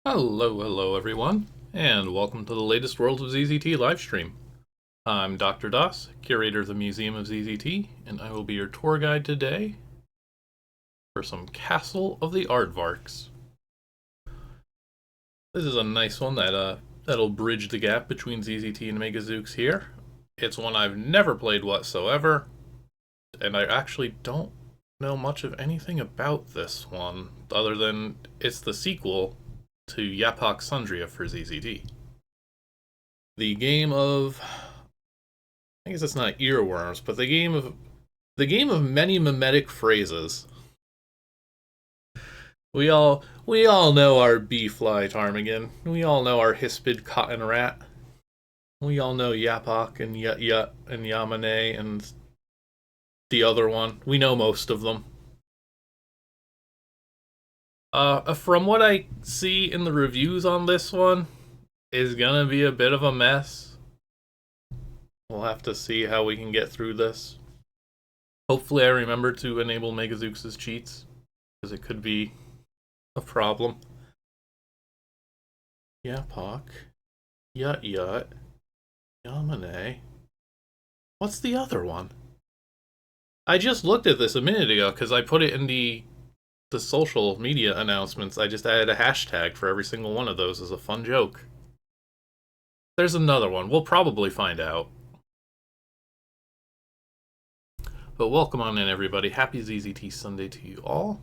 Hello everyone, and welcome to the latest World of ZZT livestream. I'm Dr. Das, curator of the Museum of ZZT, and I will be your tour guide today for some Castle of the Aardvarks. This is a nice one that'll bridge the gap between ZZT and May-gaZeux here. It's one I've never played whatsoever, and I actually don't know much of anything about this one, other than it's the sequel to Yapok-Sundria for ZZT. The game of, I guess it's not earworms, but the game of many mimetic phrases. We all know our Bee Fly Ptarmigan. We all know our Hispid Cotton Rat. We all know Yapok and Yut-Yut and Yamane and the other one. We know most of them. From what I see in the reviews on this one, is gonna be a bit of a mess. We'll have to see how we can get through this. Hopefully I remember to enable May-gaZeux' cheats, because it could be a problem. Yapok, Yut-Yut, Yamane. What's the other one? I just looked at this a minute ago, because I put it in the social media announcements. I just added a hashtag for every single one of those as a fun joke. There's another one. We'll probably find out. But welcome on in, everybody. Happy ZZT Sunday to you all.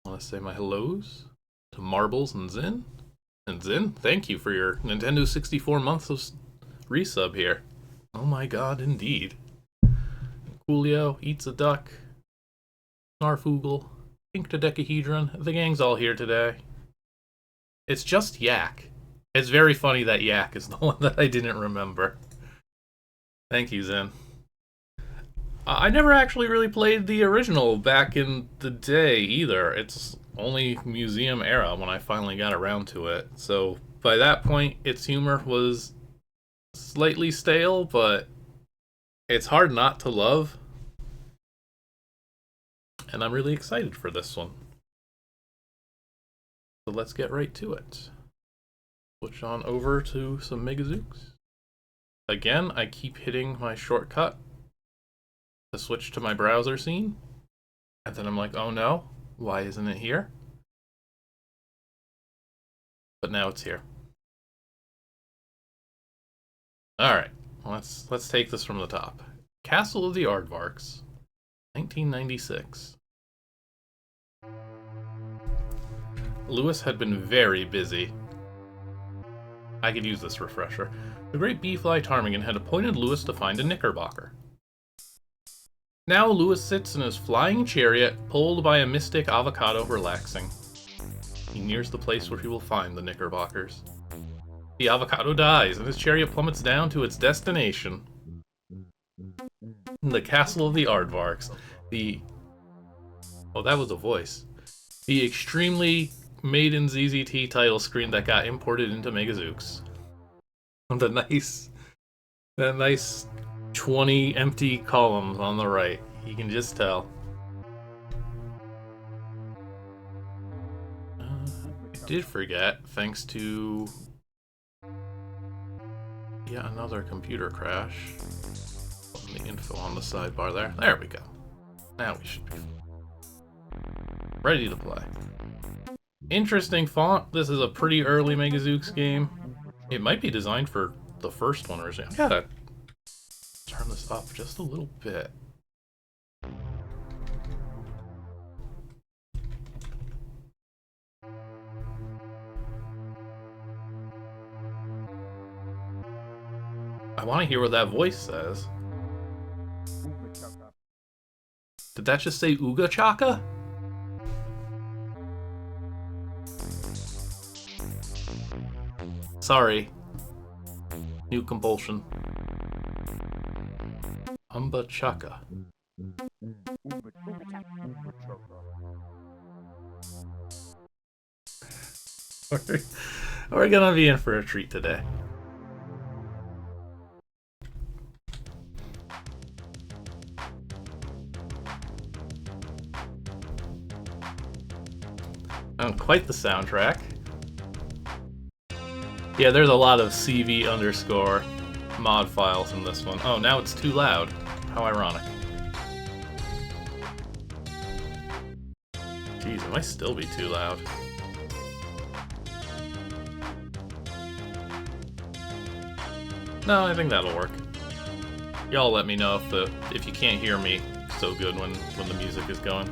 I want to say my hellos to Marbles and Zin. And Zin, thank you for your Nintendo 64 months of resub here. Oh my god, indeed. Coolio, Eats a Duck, Snarfoogle, Pink Dodecahedron, the gang's all here today. It's just Yak. It's very funny that Yak is the one that I didn't remember. Thank you, Zen. I never actually really played the original back in the day either. It's only museum era when I finally got around to it. So by that point, its humor was slightly stale, but it's hard not to love. And I'm really excited for this one. So let's get right to it. Switch on over to some May-gaZeux. Again, I keep hitting my shortcut to switch to my browser scene. And then I'm like, oh no, why isn't it here? But now it's here. Alright, let's take this from the top. Castle of the Aardvarks, 1996. Lewis had been very busy. I could use this refresher. The great Bee Fly Ptarmigan had appointed Lewis to find a knickerbocker. Now Lewis sits in his flying chariot, pulled by a mystic avocado relaxing. He nears the place where he will find the knickerbockers. The avocado dies, and his chariot plummets down to its destination. The Castle of the Aardvarks. Oh, that was a voice. The extremely made in ZZT title screen that got imported into May-gaZeux. The nice 20 empty columns on the right. You can just tell. I did forget, thanks to yet another computer crash. The info on the sidebar there. There we go. Now we should be ready to play. Interesting font. This is a pretty early May-gaZeux game. It might be designed for the first one originally. I gotta turn this up just a little bit. I want to hear what that voice says. Did that just say Ooga Chaka? Sorry. New compulsion. Umba Chaka. We're gonna be in for a treat today. Quite the soundtrack. Yeah, there's a lot of CV underscore mod files in this one. Oh, now it's too loud. How ironic. Jeez, it might still be too loud. No, I think that'll work. Y'all let me know if you can't hear me so good when the music is going.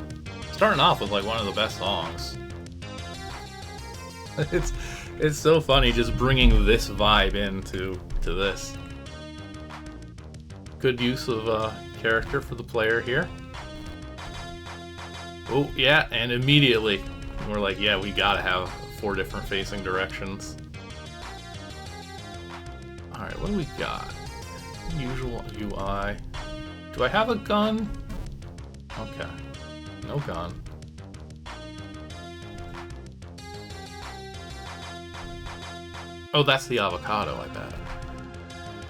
Starting off with like one of the best songs. It's so funny just bringing this vibe into this. Good use of character for the player here. Oh yeah, and immediately we're like, yeah, we gotta have 4 different facing directions. All right, what do we got? Usual UI. Do I have a gun? Okay, no gun. Oh, that's the avocado, I bet.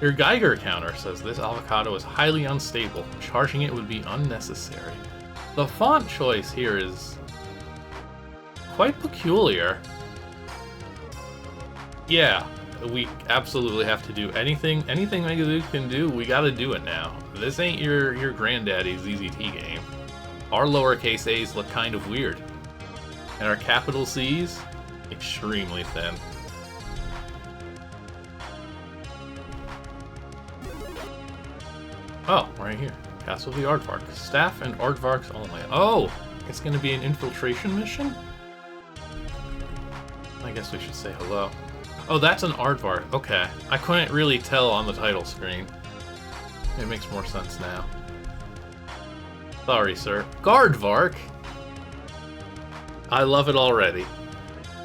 Your Geiger counter says this avocado is highly unstable. Charging it would be unnecessary. The font choice here is quite peculiar. Yeah, we absolutely have to do anything May-gaZeux can do, we gotta do it now. This ain't your granddaddy's ZZT game. Our lowercase a's look kind of weird. And our capital C's, extremely thin. Oh, right here. Castle of the Aardvark. Staff and Aardvarks only. Oh! It's gonna be an infiltration mission? I guess we should say hello. Oh, that's an Aardvark. Okay. I couldn't really tell on the title screen. It makes more sense now. Sorry, sir. Aardvark? I love it already.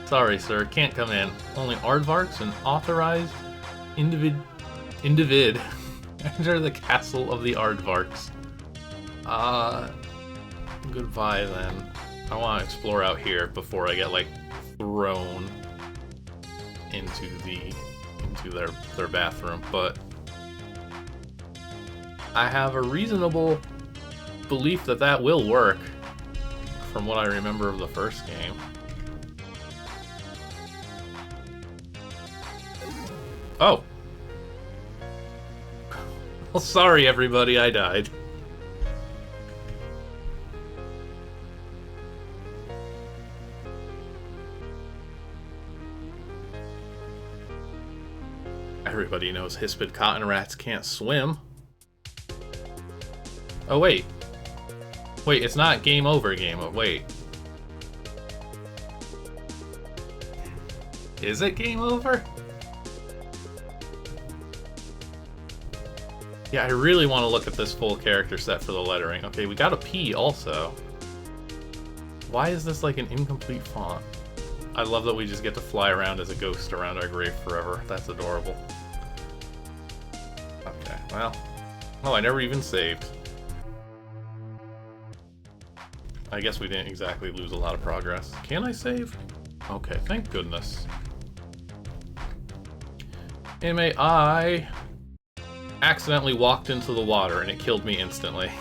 Sorry, sir. Can't come in. Only Aardvarks and authorized individ enter the Castle of the Aardvarks. Goodbye then. I want to explore out here before I get like thrown into their bathroom, but I have a reasonable belief that will work from what I remember of the first game. Oh. Well, sorry everybody, I died. Everybody knows Hispid Cotton Rats can't swim. Oh, wait. Wait, it's not game over, wait. Is it game over? Yeah, I really want to look at this full character set for the lettering. Okay, we got a P also. Why is this like an incomplete font? I love that we just get to fly around as a ghost around our grave forever. That's adorable. Okay, well. Oh, I never even saved. I guess we didn't exactly lose a lot of progress. Can I save? Okay, thank goodness. Anyway, I accidentally walked into the water and it killed me instantly.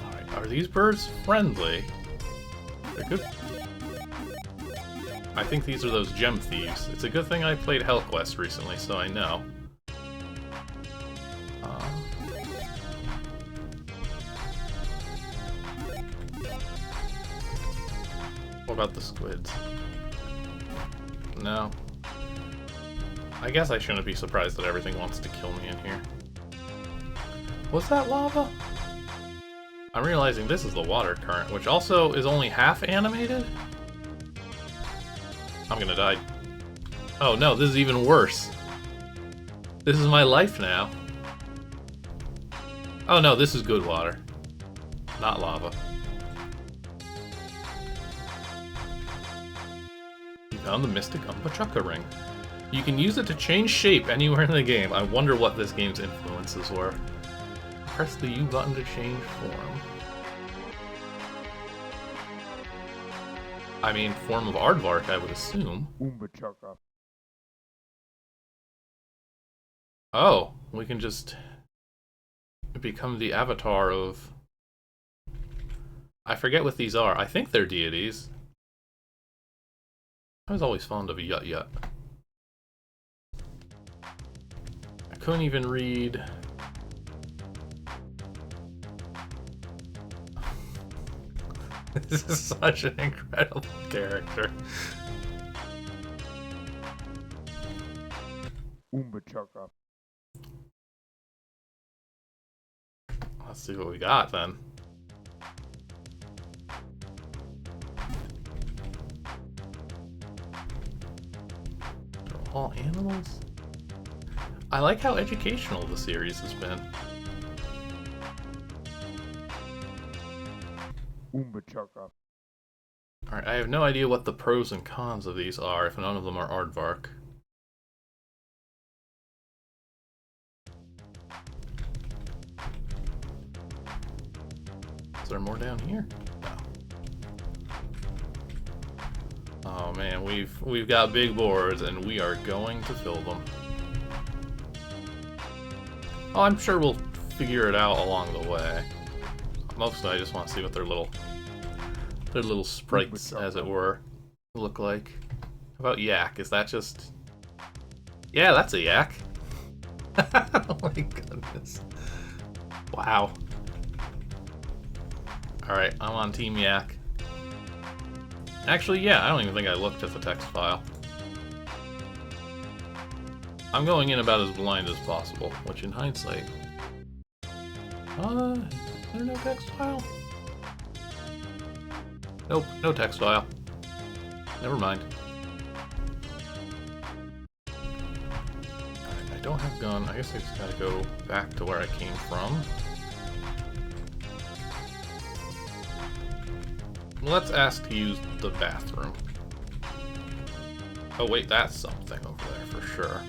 Alright, are these birds friendly? They're good. I think these are those gem thieves. It's a good thing I played HellQuest recently, so I know. What about the squids? No. I guess I shouldn't be surprised that everything wants to kill me in here. Was that lava? I'm realizing this is the water current, which also is only half animated? I'm gonna die. Oh no, this is even worse. This is my life now. Oh no, this is good water. Not lava. You found the Mystic Umpachaka ring. You can use it to change shape anywhere in the game. I wonder what this game's influences were. Press the U button to change form. I mean, form of Aardvark, I would assume. Oh, we can just become the avatar of... I forget what these are. I think they're deities. I was always fond of a Yut-Yut. I couldn't even read... This is such an incredible character. Let's see what we got then. All animals? I like how educational the series has been. Alright, I have no idea what the pros and cons of these are if none of them are Aardvark. Is there more down here? No. Oh man, we've got big boards and we are going to fill them. Oh, I'm sure we'll figure it out along the way. Mostly I just want to see what their little sprites, as it were, look like. How about yak? Is that just... Yeah, that's a yak. Oh my goodness. Wow. Alright, I'm on Team Yak. Actually, yeah, I don't even think I looked at the text file. I'm going in about as blind as possible, which in hindsight... is there no text file? Nope, no text file. Never mind. Alright, I don't have gun. I guess I just gotta go back to where I came from. Let's ask to use the bathroom. Oh wait, that's something over there for sure.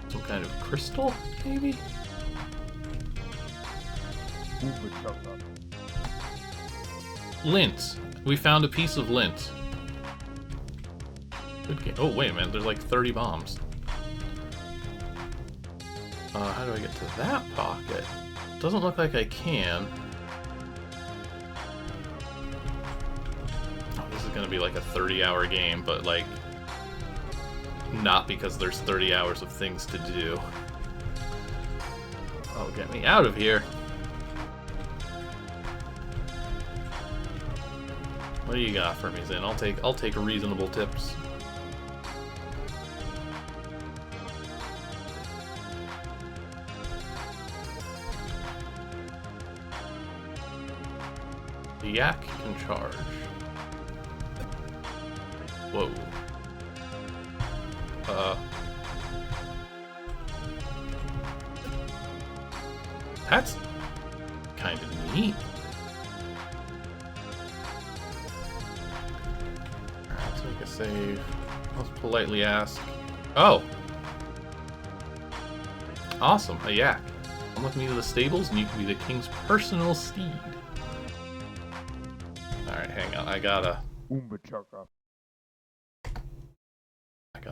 Some kind of crystal, maybe? Lint. We found a piece of lint. Good game. Oh wait a minute, there's like 30 bombs. How do I get to that pocket? Doesn't look like I can. Oh, this is gonna be like a 30-hour game, but like... not because there's 30 hours of things to do. Oh, get me out of here. What do you got for me, Zin? I'll take reasonable tips. The yak can charge. Whoa. That's kind of neat. Alright, let's make a save. Let's politely ask. Oh! Awesome, a yak. Come with me to the stables and you can be the king's personal steed. Alright, hang on. I gotta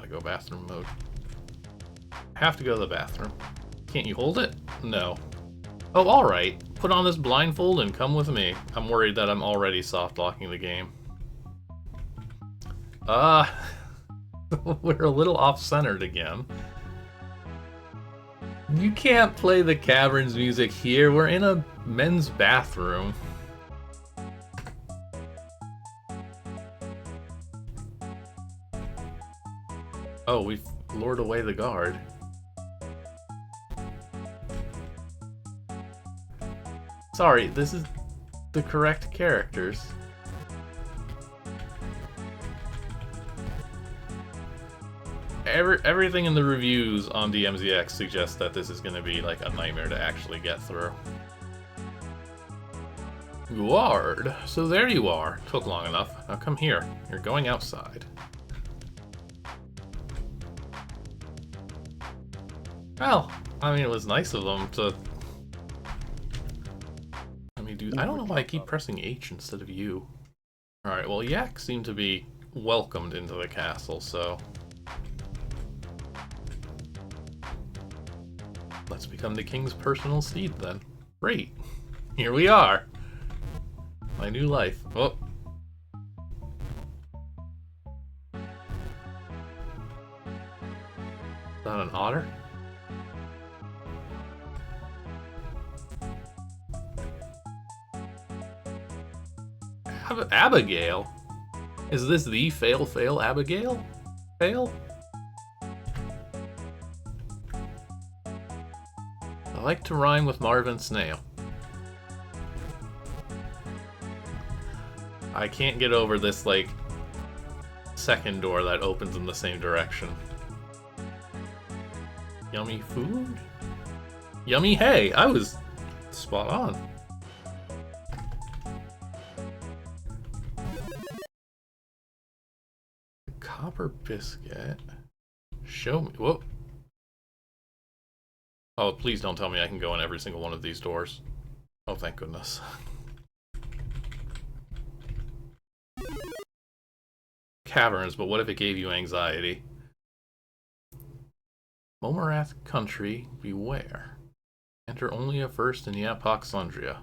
go bathroom mode. I have to go to the bathroom. Can't you hold it? No. Oh, alright. Put on this blindfold and come with me. I'm worried that I'm already soft-locking the game. We're a little off-centered again. You can't play the Caverns music here. We're in a men's bathroom. Oh, we've lured away the guard. Sorry, this is the correct characters. Everything in the reviews on DMZX suggests that this is going to be like a nightmare to actually get through. Guard. So there you are. Took long enough. Now come here. You're going outside. Well, I mean, it was nice of them to... Let me do... I don't know why I keep pressing H instead of U. Alright, well, yaks seem to be welcomed into the castle, so... Let's become the king's personal steed then. Great. Here we are. My new life. Oh. Is that an otter? Abigail? Is this the fail Abigail? Fail? I like to rhyme with Marvin Snail. I can't get over this, like, second door that opens in the same direction. Yummy food? Yummy hay! I was spot on. Copper biscuit. Show me. Whoa. Oh, please don't tell me I can go in every single one of these doors. Oh, thank goodness. Caverns, but what if it gave you anxiety? Momarath country, beware. Enter only a first in Yapok-Sundria.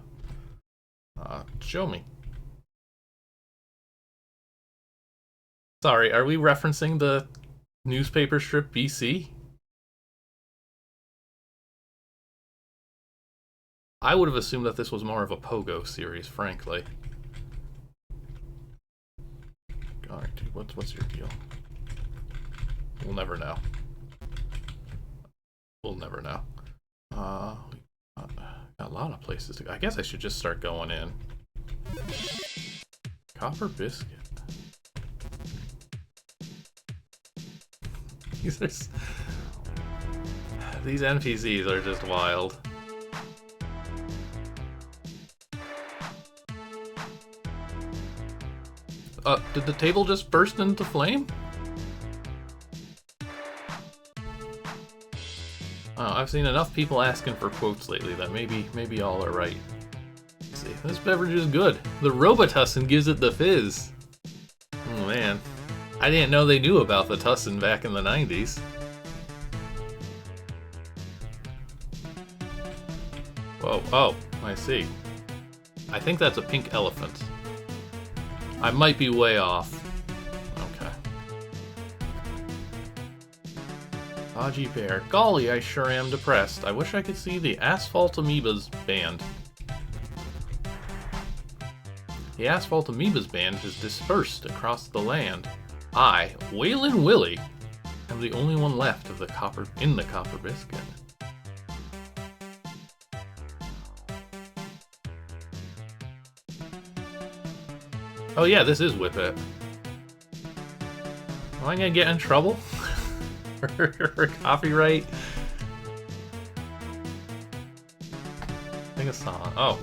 Show me. Sorry, are we referencing the newspaper strip BC? I would have assumed that this was more of a Pogo series, frankly. Alright, dude, what's your deal? We'll never know. We'll never know. Got a lot of places to go. I guess I should just start going in. Copper biscuit. These NPCs are just wild. Did the table just burst into flame? I've seen enough people asking for quotes lately that maybe all are right. Let's see, this beverage is good. The Robitussin gives it the fizz. Oh man, I didn't know they knew about the Tussin back in the 90s. Whoa, oh, I see. I think that's a pink elephant. I might be way off. Okay. Haji Bear. Golly, I sure am depressed. I wish I could see the Asphalt Amoebas band. The Asphalt Amoebas band has dispersed across the land. I, Waylon Willie, am the only one left of the copper biscuit. Oh yeah, this is Whip It. Am I gonna get in trouble? for copyright? Sing a song. Oh.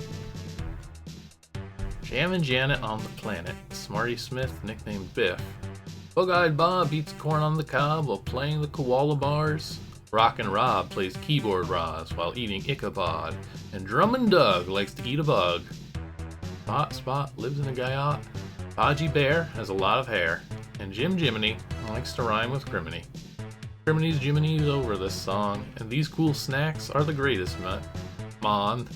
Jammin' Janet on the planet. Smarty Smith, nicknamed Biff. Bug-Eyed Bob eats corn on the cob while playing the koala bars. Rockin' Rob plays keyboard Roz while eating Ichabod. And Drummin' Doug likes to eat a bug. Spot lives in a guyot. Haji Bear has a lot of hair. And Jim Jiminy likes to rhyme with Criminy. Crimini's Jiminy's over this song, and these cool snacks are the greatest, Mon.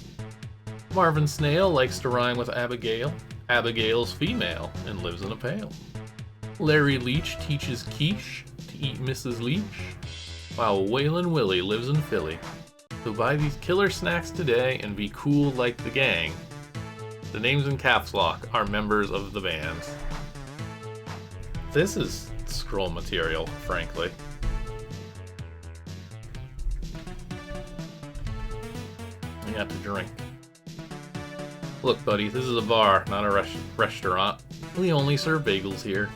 Marvin Snail likes to rhyme with Abigail. Abigail's female and lives in a pail. Larry Leach teaches Quiche to eat Mrs. Leach, while Waylon Willie lives in Philly. So buy these killer snacks today and be cool like the gang. The names in caps lock are members of the band. This is scroll material, frankly. I got to drink. Look, buddy, this is a bar, not a restaurant. We only serve bagels here.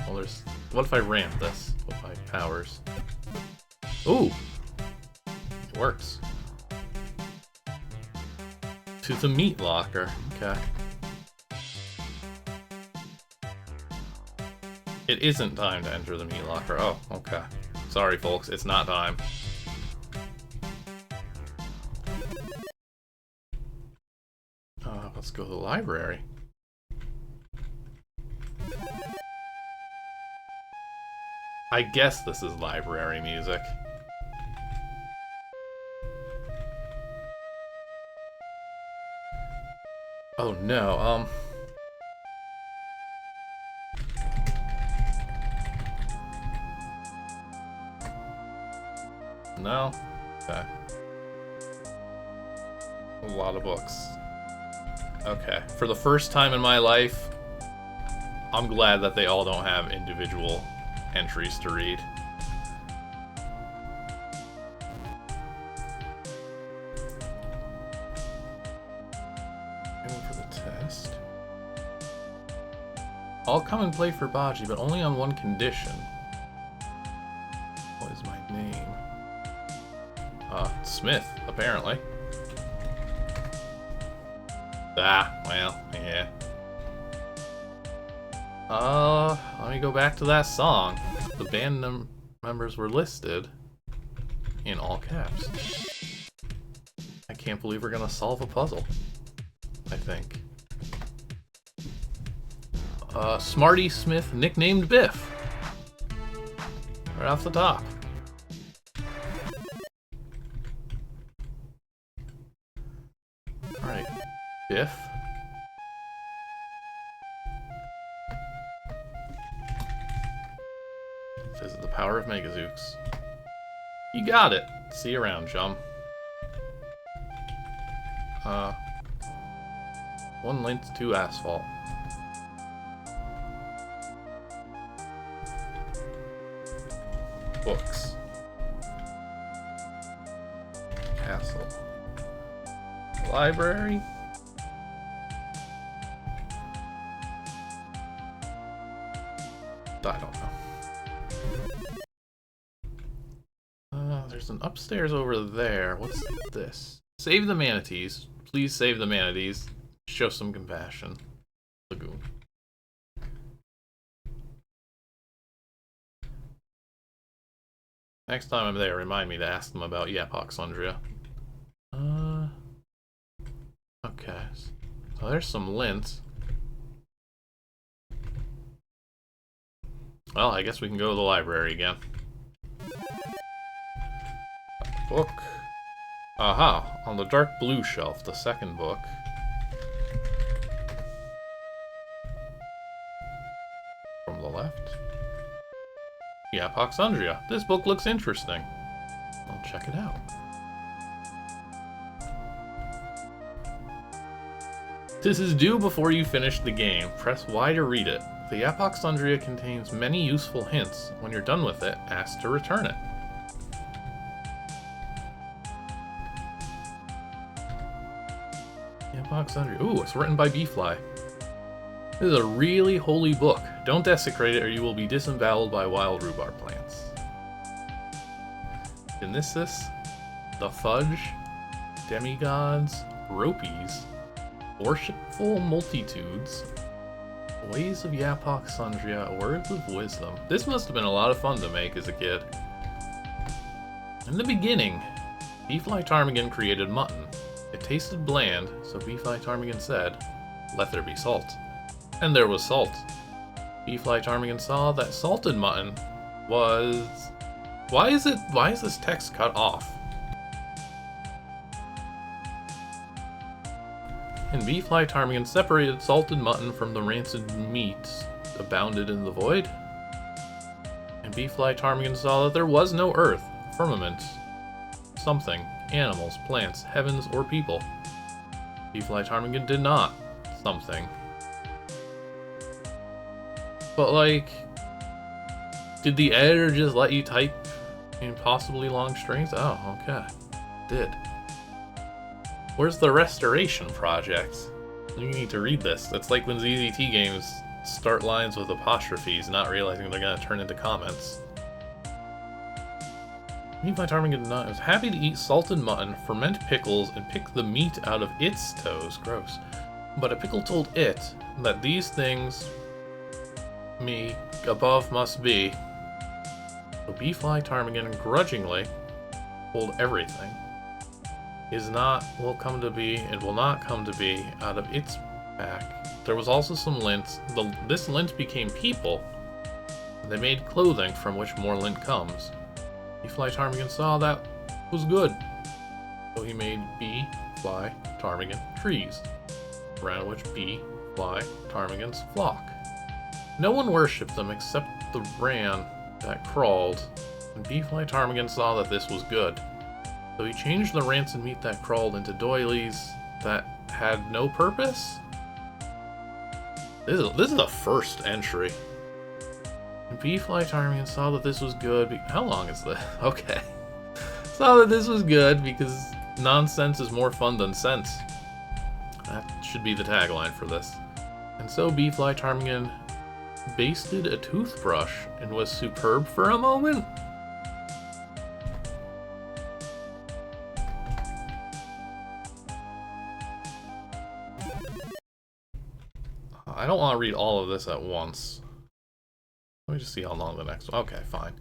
Well, there's... What if I ramp this with my powers? Ooh! It works. To the meat locker. Okay. It isn't time to enter the meat locker. Oh, okay. Sorry, folks. It's not time. Let's go to the library. I guess this is library music. Oh no, no? Okay. A lot of books. Okay. For the first time in my life, I'm glad that they all don't have individual entries to read. Going for the test. I'll come and play for Baji, but only on one condition. What is my name? Smith, apparently. Ah, well, yeah. Let me go back to that song. The band members were listed in all caps. I can't believe we're gonna solve a puzzle. I think. Smarty Smith, nicknamed Biff. Right off the top. Alright, Biff. Visit the power of May-gaZeux. You got it. See you around, chum. One lint, 2 asphalt. Books. Castle. Library. I don't know. There's an upstairs over there. What's this? Save the manatees. Please save the manatees. Show some compassion. Lagoon. Next time I'm there, remind me to ask them about Yapok-Sundria. Okay. So there's some lint. Well, I guess we can go to the library again. Book. Aha! On the dark blue shelf, the second book. From the left. Yapok-Sundria. This book looks interesting. I'll check it out. This is due before you finish the game. Press Y to read it. The Yapok-Sundria contains many useful hints. When you're done with it, ask to return it. Yapok-Sundria. Ooh, it's written by Bee Fly. This is a really holy book. Don't desecrate it or you will be disemboweled by wild rhubarb plants. Dionysus, the Fudge, Demigods, Ropies, Worshipful Multitudes, Ways of Yapok-Sundria, Words of Wisdom. This must have been a lot of fun to make as a kid. In the beginning, Bee Fly Ptarmigan created mutton. It tasted bland, so Bee Fly Ptarmigan said, "Let there be salt." And there was salt. Bee Fly Ptarmigan saw that salted mutton was... Why is this text cut off? And Bee Fly Ptarmigan separated salted mutton from the rancid meat abounded in the void. And Bee Fly Ptarmigan saw that there was no earth, firmament, something, animals, plants, heavens, or people. Bee Fly Ptarmigan did not. Something. But, like, did the editor just let you type impossibly long strings? Oh, okay. Did. Where's the restoration project? You need to read this. It's like when ZZT games start lines with apostrophes, not realizing they're gonna turn into comments. Bee Fly Ptarmigan was happy to eat salted mutton, ferment pickles, and pick the meat out of its toes. Gross. But a pickle told it that these things me above must be. So Bee Fly Ptarmigan grudgingly pulled everything. Is not will come to be and will not come to be out of its back. There was also some lint. This lint became people. They made clothing from which more lint comes. Bee Fly Ptarmigan saw that was good. So he made Bee Fly Ptarmigan trees, around which Bee Fly Ptarmigans flock. No one worshipped them except the ran that crawled, and Bee Fly Ptarmigan saw that this was good. So he changed the rancid meat that crawled into doilies that had no purpose? This is the first entry. And Bee Fly Ptarmigan saw that this was good. How long is this? Okay. Saw that this was good because nonsense is more fun than sense. That should be the tagline for this. And so Bee Fly Ptarmigan basted a toothbrush and was superb for a moment. I don't want to read all of this at once. Let me just see how long the next one. Okay, fine.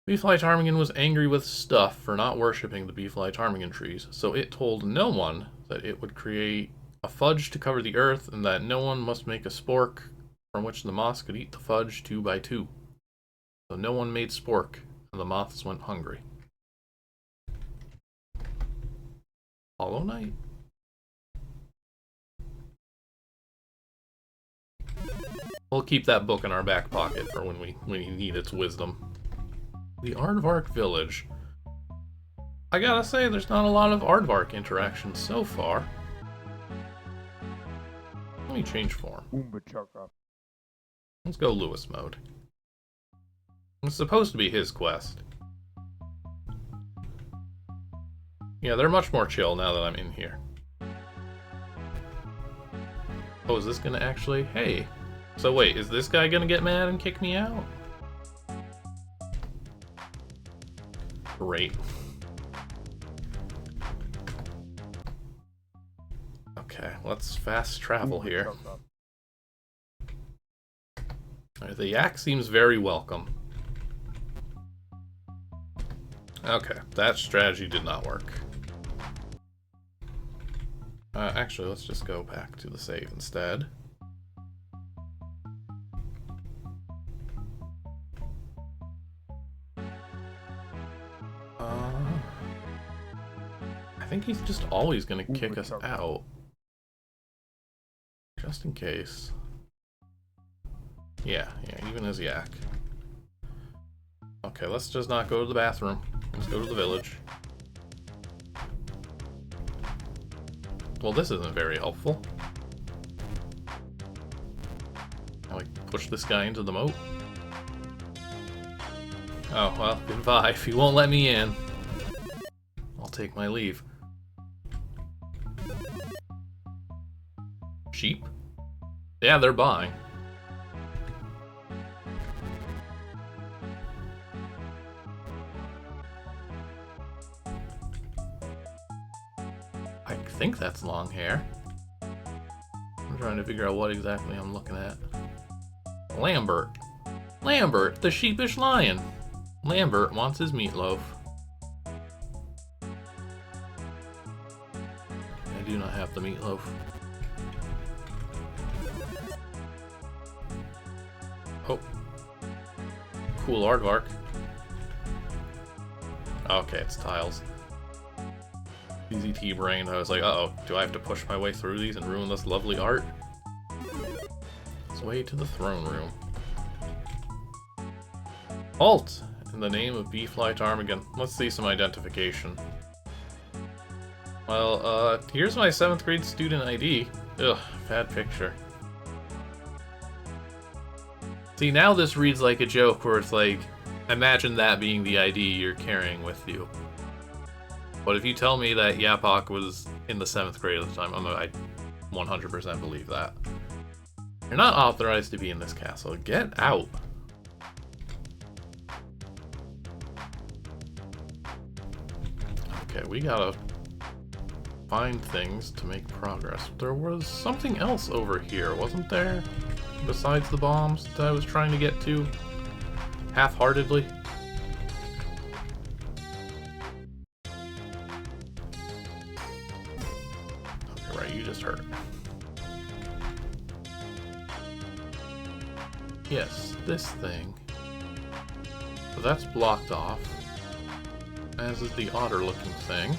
Bee Fly Ptarmigan was angry with stuff for not worshipping the Bee Fly Ptarmigan trees, so it told no one that it would create a fudge to cover the earth and that no one must make a spork from which the moths could eat the fudge 2 by 2. So no one made spork, and the moths went hungry. Hollow Knight? We'll keep that book in our back pocket for when we need its wisdom. The Aardvark village. I gotta say, there's not a lot of Aardvark interaction so far. Let me change form. Let's go Lewis mode. It's supposed to be his quest. Yeah, they're much more chill now that I'm in here. Oh, is this gonna actually... Hey. So wait, is this guy gonna get mad and kick me out? Great. Okay, let's fast travel here. The yak seems very welcome. Okay, that strategy did not work. Actually, let's just go back to the save instead. I think he's just always going to kick us out. Just in case. Yeah, even as yak. Okay, let's just not go to the bathroom. Let's go to the village. Well, this isn't very helpful. Can I push this guy into the moat? Oh, well, goodbye. If you won't let me in, I'll take my leave. Sheep? Yeah, they're buying. I think that's long hair. I'm trying to figure out what exactly I'm looking at. Lambert. Lambert, the sheepish lion. Lambert wants his meatloaf. I do not have the meatloaf. Oh. Cool aardvark. Okay, it's tiles. ZZT brain. I was like, uh-oh, do I have to push my way through these and ruin this lovely art? Let's way to the throne room. Halt! In the name of Bee Fly Ptarmigan. Let's see some identification. Well, here's my 7th grade student ID. Ugh, bad picture. See, now this reads like a joke where it's like, imagine that being the ID you're carrying with you. But if you tell me that Yapok was in the 7th grade at the time, I 100% believe that. You're not authorized to be in this castle. Get out. Okay, we gotta find things to make progress. There was something else over here, wasn't there? Besides the bombs that I was trying to get to half-heartedly. Okay, right, you just heard it. yes, this thing. So that's blocked off. As is the otter-looking thing.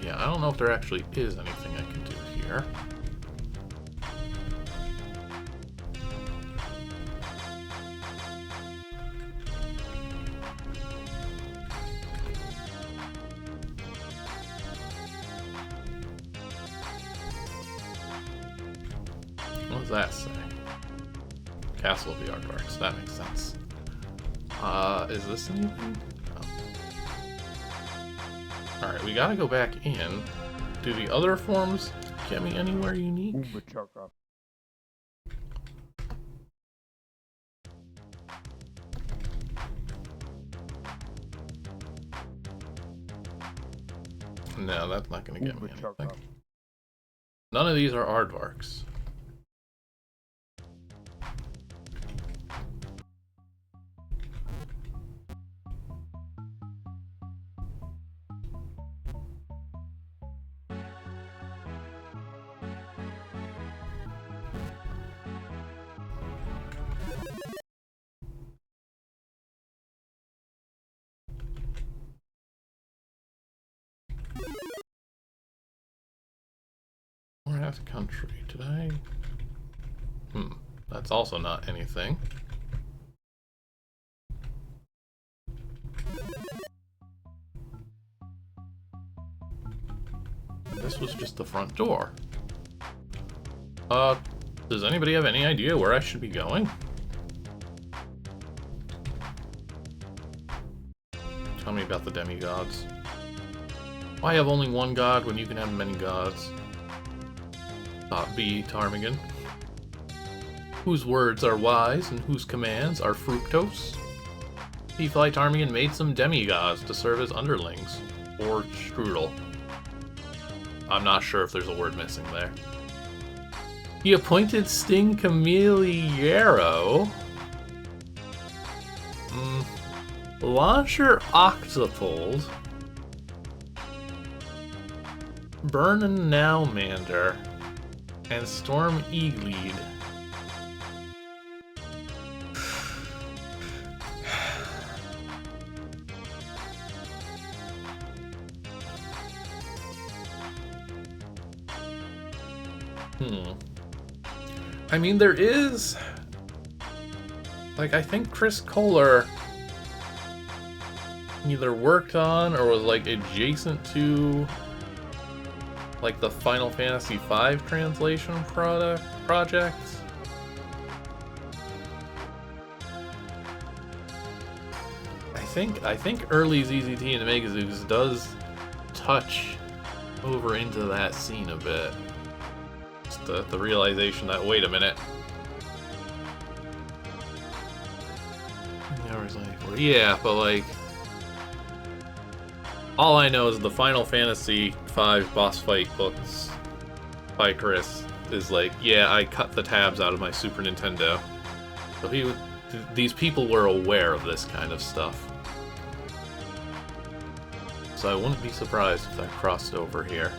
Yeah, I don't know if there actually is anything I can do here. What does that say? Castle of the Aardvarks. That makes sense. Is this anything? Oh. Alright, we gotta go back in. Do the other forms get me anywhere unique? No, that's not gonna get me anything. None of these are Aardvarks. Wrath Country, did I? That's also not anything. This was just the front door. Does anybody have any idea where I should be going? Tell me about the demigods. Why have only one god when you can have many gods? Bee Ptarmigan. Whose words are wise and whose commands are fructose? Bee Fly Ptarmigan made some demigods to serve as underlings, or strudel. I'm not sure if there's a word missing there. He appointed Sting Camilliero. Launcher Octopulled. Burnin' Nowmander. And Storm Eagleed. I mean, there is... Like, I think Chris Kohler either worked on or was, like, adjacent to... like the Final Fantasy V translation project. I think early ZZT and May-gaZeux does touch over into that scene a bit. Just the realization that, wait a minute. Yeah, but like, all I know is the Final Fantasy V boss fight books by Chris is like, yeah, I cut the tabs out of my Super Nintendo. So these people were aware of this kind of stuff. So I wouldn't be surprised if that crossed over here.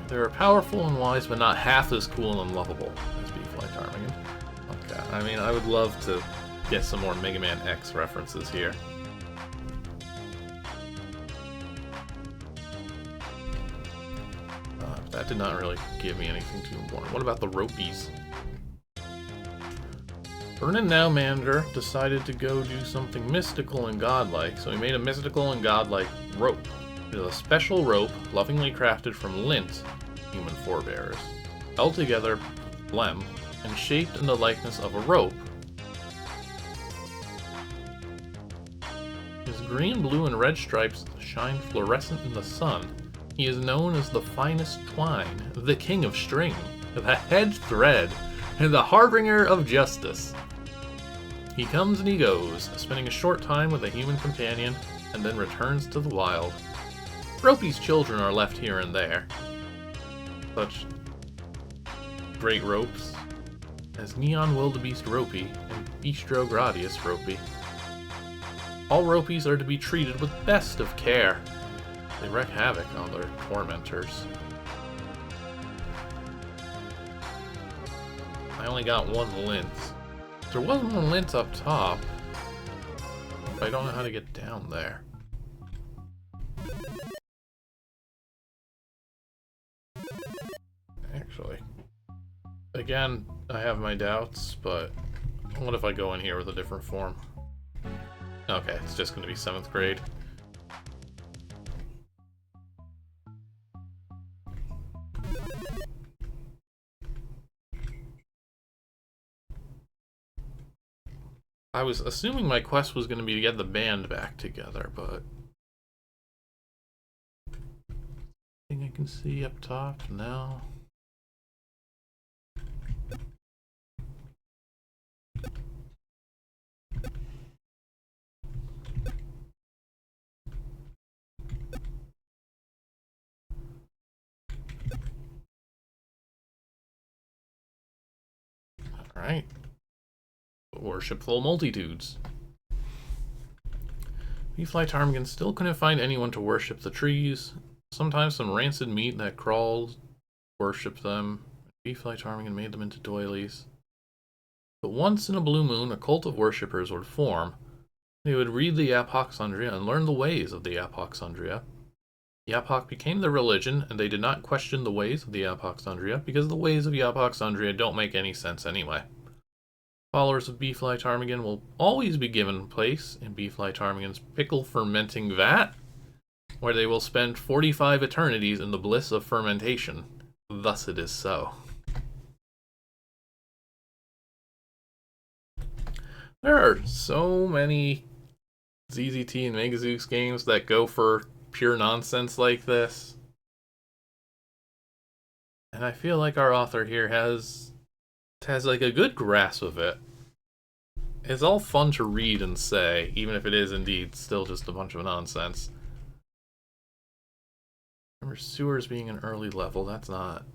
They're powerful and wise, but not half as cool and lovable as Bee Fly Ptarmigan. Okay, I mean, I would love to get some more Mega Man X references here. That did not really give me anything too important. What about the ropies? Burnin' Nowmander decided to go do something mystical and godlike, so he made a mystical and godlike rope. It is a special rope, lovingly crafted from lint, human forebears, held together, phlegm, and shaped in the likeness of a rope. His green, blue, and red stripes shine fluorescent in the sun. He is known as the finest twine, the king of string, the head thread, and the harbinger of justice. He comes and he goes, spending a short time with a human companion, and then returns to the wild. Ropey's children are left here and there. Such great ropes as Neon Wildebeest Ropey and Bistro Gradius Ropey. All ropies are to be treated with best of care. They wreak havoc on their tormentors. I only got one lint. There was one lint up top. But I don't know how to get down there. Actually. Again, I have my doubts, but what if I go in here with a different form? Okay, it's just going to be 7th grade. I was assuming my quest was going to be to get the band back together, but... Anything I can see up top? No. Alright. Worshipful multitudes. Bee Fly Ptarmigan still couldn't find anyone to worship the trees. Sometimes some rancid meat that crawled worshipped them. Bee Fly Ptarmigan made them into doilies. But once in a blue moon, a cult of worshippers would form. They would read the Yapok-Sundria and learn the ways of the Yapok-Sundria. Yapok became their religion, and they did not question the ways of the Yapok-Sundria, because the ways of Yapok-Sundria don't make any sense anyway. Followers of Bee Fly Ptarmigan will always be given place in Bee Fly Ptarmigan's pickle fermenting vat, where they will spend 45 eternities in the bliss of fermentation. Thus it is so. There are so many ZZT and May-gaZeux games that go for pure nonsense like this. And I feel like our author here has like a good grasp of it. It's all fun to read and say, even if it is indeed still just a bunch of nonsense. Remember sewers being an early level, that's not...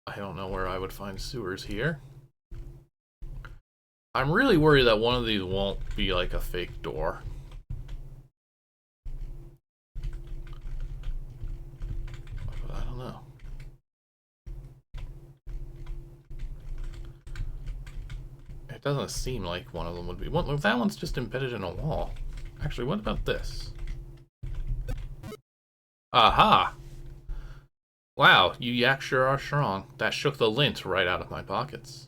I don't know where I would find sewers here. I'm really worried that one of these won't be like a fake door. But I don't know. It doesn't seem like one of them would be. Well, that one's just embedded in a wall. Actually, what about this? Aha! Wow, you yak sure are strong. That shook the lint right out of my pockets.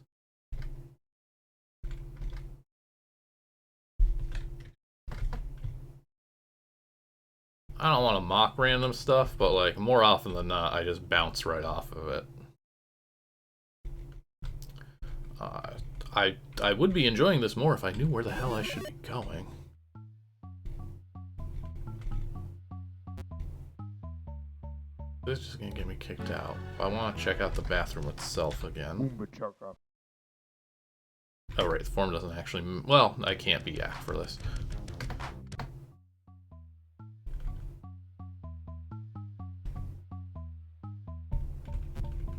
I don't want to mock random stuff, but like more often than not, I just bounce right off of it. I would be enjoying this more if I knew where the hell I should be going. This is just gonna get me kicked out. I want to check out the bathroom itself again. Oh right, the form doesn't actually... Well, I can't be yak for this.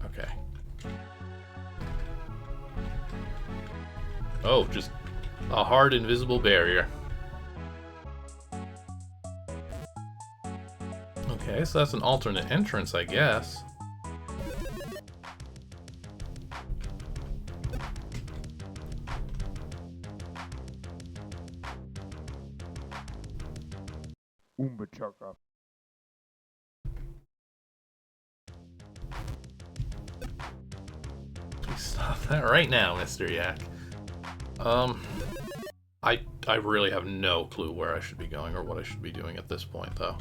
Okay. Oh, just a hard invisible barrier. Okay, so that's an alternate entrance, I guess. Stop that right now, Mr. Yak. I really have no clue where I should be going or what I should be doing at this point, though.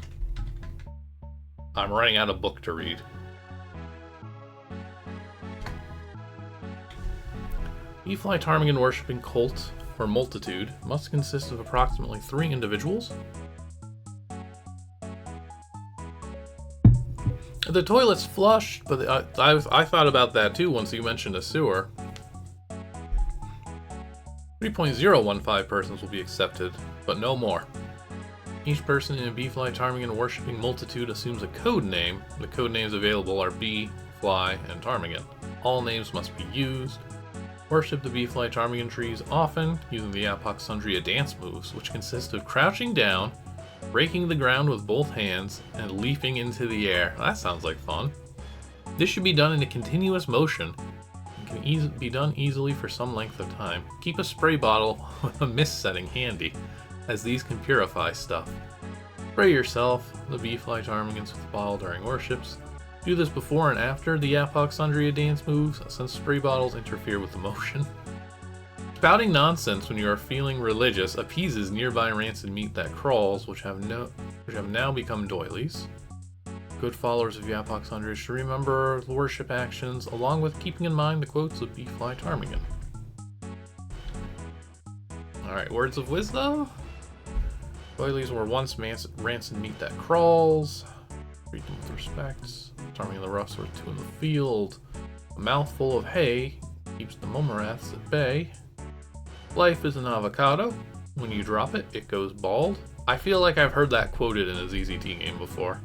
I'm running out of book to read. Bee Fly Ptarmigan worshipping cult, or multitude, must consist of approximately 3 individuals. The toilet's flushed, but I thought about that too once you mentioned a sewer. 3.015 persons will be accepted, but no more. Each person in a Bee Fly Ptarmigan worshipping multitude assumes a code name. The code names available are Bee, Fly, and Ptarmigan. All names must be used. Worship the Bee Fly Ptarmigan trees often, using the Yapok-Sundria dance moves, which consist of crouching down, breaking the ground with both hands and leaping into the air. That sounds like fun. This should be done in a continuous motion and can be done easily for some length of time. Keep a spray bottle with a mist setting handy, as these can purify stuff. Spray yourself, the Bee Fly Ptarmigans with the bottle during worships. Do this before and after the Yapok-Sundria dance moves, since spray bottles interfere with the motion. Spouting nonsense when you are feeling religious appeases nearby rancid meat that crawls, which have now become doilies. Good followers of Yapok-Sundria should remember the worship actions, along with keeping in mind the quotes of Bee Fly Ptarmigan. Alright, words of wisdom. Doilies were once rancid meat that crawls. Treat them with respect. Ptarmigan the Rough's worth 2 in the field. A mouthful of hay keeps the Momoraths at bay. Life is an avocado. When you drop it, it goes bald. I feel like I've heard that quoted in a ZZT game before.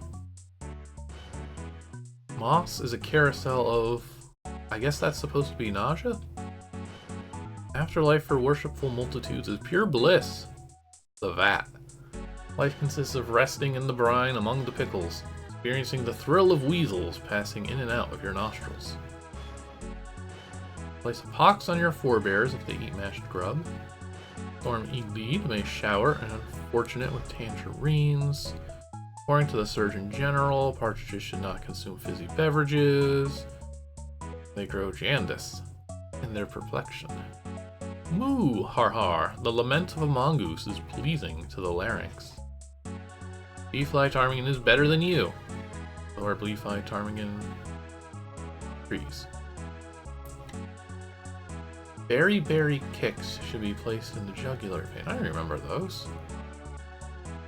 Moss is a carousel of... I guess that's supposed to be nausea? Afterlife for worshipful multitudes is pure bliss. The vat. Life consists of resting in the brine among the pickles, experiencing the thrill of weasels passing in and out of your nostrils. Place a pox on your forebears if they eat mashed grub. Storm Eagleed may shower an unfortunate with tangerines. According to the Surgeon General, partridges should not consume fizzy beverages. They grow jaundice in their perplexion. Moo, har har, the lament of a mongoose is pleasing to the larynx. Bee Fly Ptarmigan is better than you. Or Bee Fly Ptarmigan trees. Berry kicks should be placed in the jugular vein. I remember those.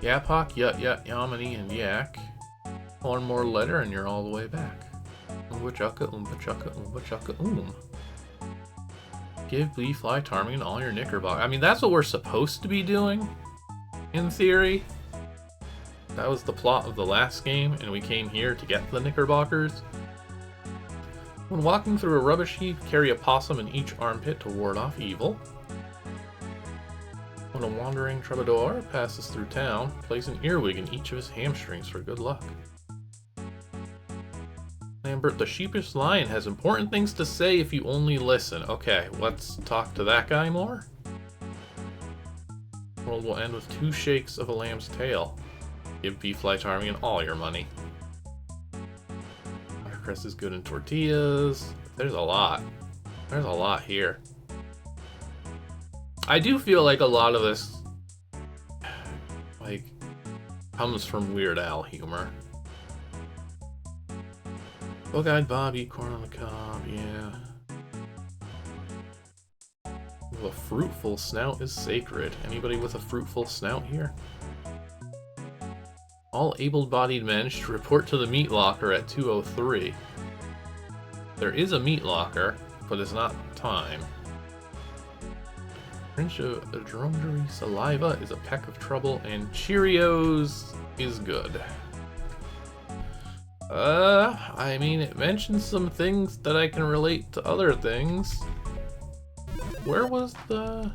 Yapok, Yut-Yut, Yamane, and Yak. One more letter and you're all the way back. Oompa-chucka, oompa-chucka, oompa-chucka, oom. Give Bee Fly Ptarmigan all your knickerbockers. I mean, that's what we're supposed to be doing, in theory. That was the plot of the last game, and we came here to get the knickerbockers. When walking through a rubbish heap, carry a possum in each armpit to ward off evil. When a wandering troubadour passes through town, place an earwig in each of his hamstrings for good luck. Lambert the sheepish lion has important things to say if you only listen. Okay, let's talk to that guy more. The world will end with 2 shakes of a lamb's tail. Give Bee Fly Ptarmigan all your money. Watercress is good in tortillas. There's a lot. There's a lot here. I do feel like a lot of this, like, comes from Weird Al humor. Bug-eyed Bobby, corn on the cob, yeah. Well, a fruitful snout is sacred. Anybody with a fruitful snout here? All able-bodied men should report to the meat locker at 2:03. There is a meat locker, but it's not time. Pinch of a dromedary saliva is a peck of trouble, and Cheerios is good. I mean, it mentions some things that I can relate to other things. Where was the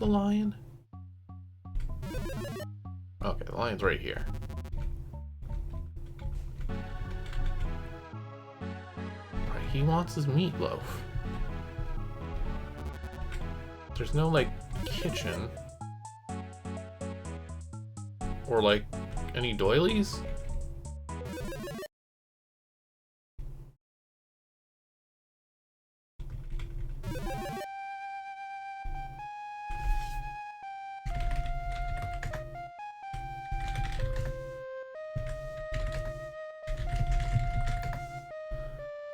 lion? Okay, the lion's right here. Right, he wants his meatloaf. There's no, like, kitchen. Or, like, any doilies?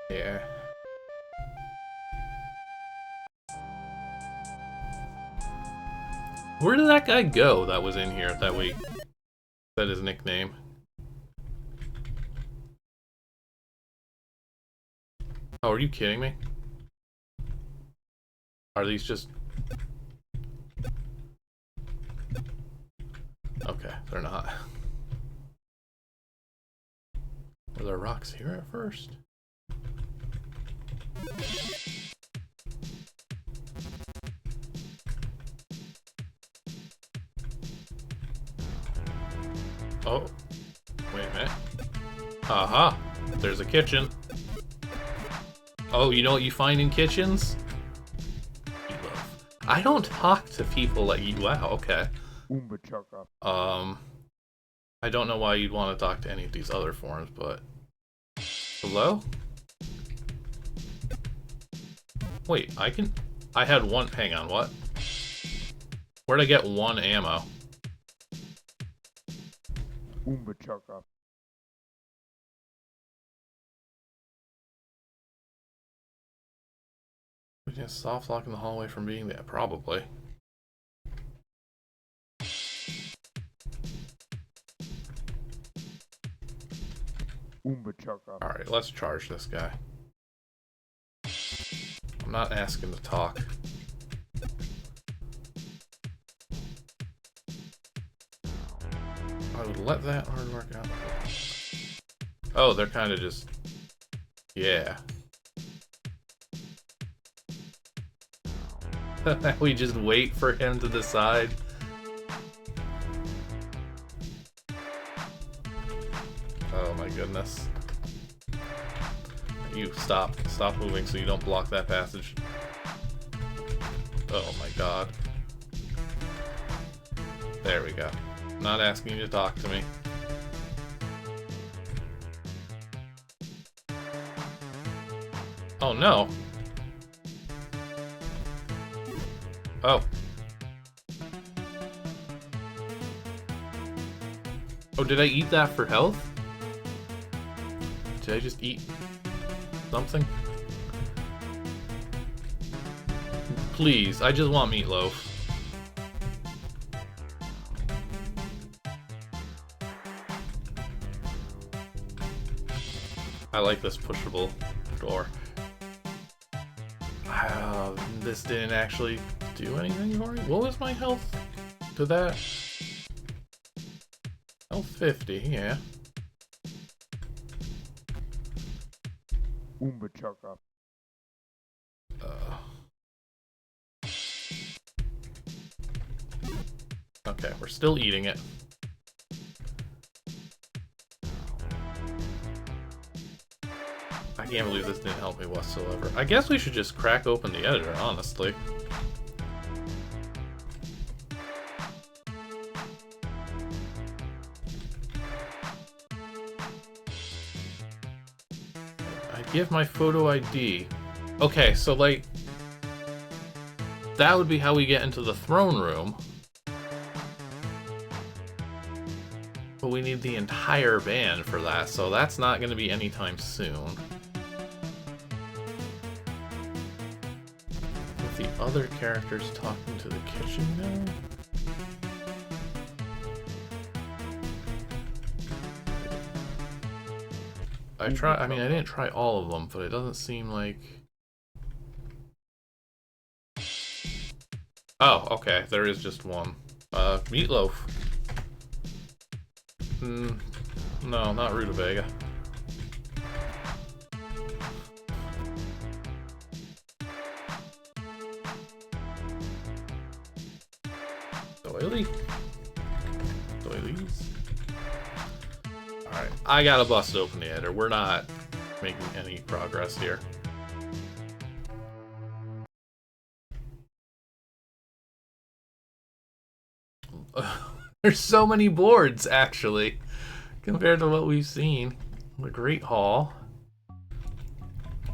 Yeah. Where did that guy go that was in here that we said his nickname? Oh, are you kidding me? Are these just... Okay, they're not. Were there rocks here at first? Oh, wait a minute. Aha, there's a kitchen. Oh, you know what you find in kitchens? Meatloaf. I don't talk to people like you. Wow, okay. I don't know why you'd want to talk to any of these other forms, but... Hello? Wait, I had one... Hang on, what? Where'd I get one ammo? We can soft lock in the hallway from being there, probably. Alright, let's charge this guy. I'm not asking to talk. I would let that Aardvark out. Oh, they're kind of just... Yeah. We just wait for him to decide. Oh my goodness. You stop moving so you don't block that passage. Oh my god. There we go. Not asking you to talk to me. Oh no. Oh. Oh, did I eat that for health? Did I just eat something? Please, I just want meatloaf. I like this pushable door. This didn't actually do anything for me. What was my health to that? Health 50, yeah. Okay, we're still eating it. I can't believe this didn't help me whatsoever. I guess we should just crack open the editor, honestly. I give my photo ID. Okay, so like... that would be how we get into the throne room. But we need the entire band for that, so that's not going to be anytime soon. With the other characters talking to the kitchen now? I mean, I didn't try all of them, but it doesn't seem like... Oh, okay, there is just one. Meatloaf. No, not rutabaga. Doily? Doilies? Alright, I gotta bust open the editor. We're not making any progress here. There's so many boards, actually, compared to what we've seen. The Great Hall.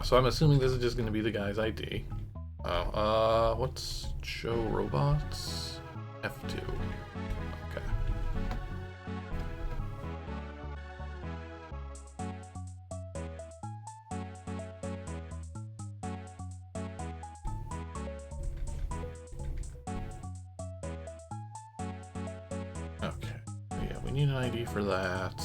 So I'm assuming this is just going to be the guy's ID. Oh, what's show robots? F2. Okay. Okay. Yeah, we need an ID for that.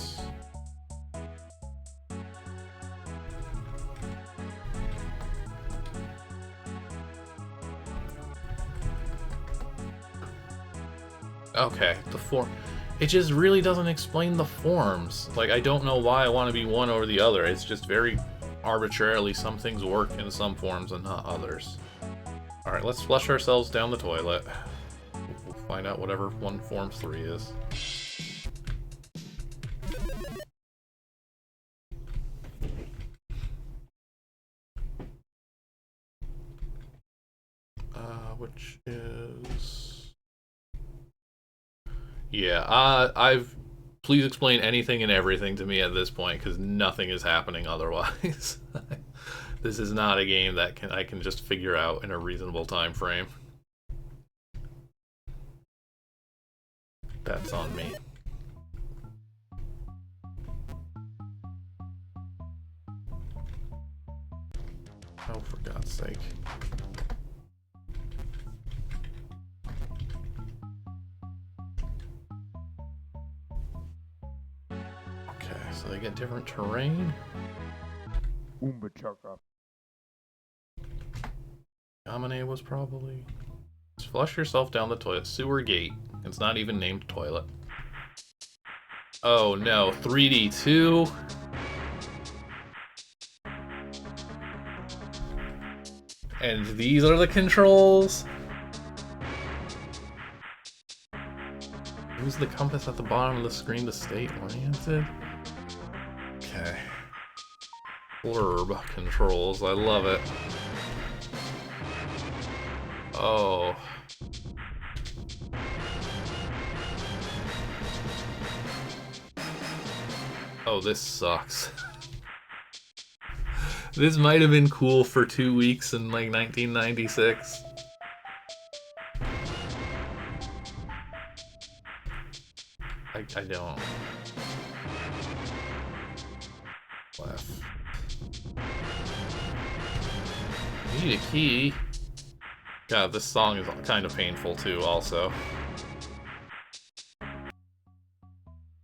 Okay, the form. It just really doesn't explain the forms. Like, I don't know why I want to be one over the other. It's just very arbitrarily. Some things work in some forms and not others. Alright, let's flush ourselves down the toilet. We'll find out whatever one form 3 is. which is... Yeah, please explain anything and everything to me at this point, because nothing is happening otherwise. This is not a game that I can just figure out in a reasonable time frame. That's on me. Oh, for God's sake. Okay, so they get different terrain. Yamane was probably... Just flush yourself down the toilet. Sewer gate. It's not even named toilet. Oh no, 3D2? And these are the controls? Use the compass at the bottom of the screen to stay oriented? Okay. Blurb controls, I love it. Oh. Oh, this sucks. This might have been cool for 2 weeks in like 1996. I don't. Left. Need a key. God, this song is kind of painful too, also.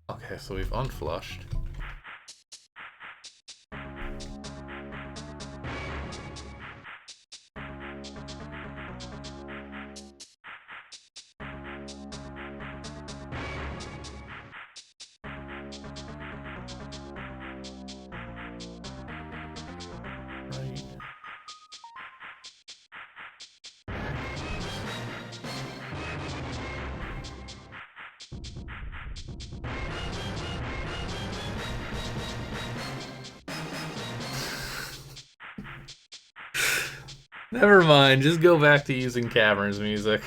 Okay, so we've unflushed. Never mind, just go back to using Caverns music.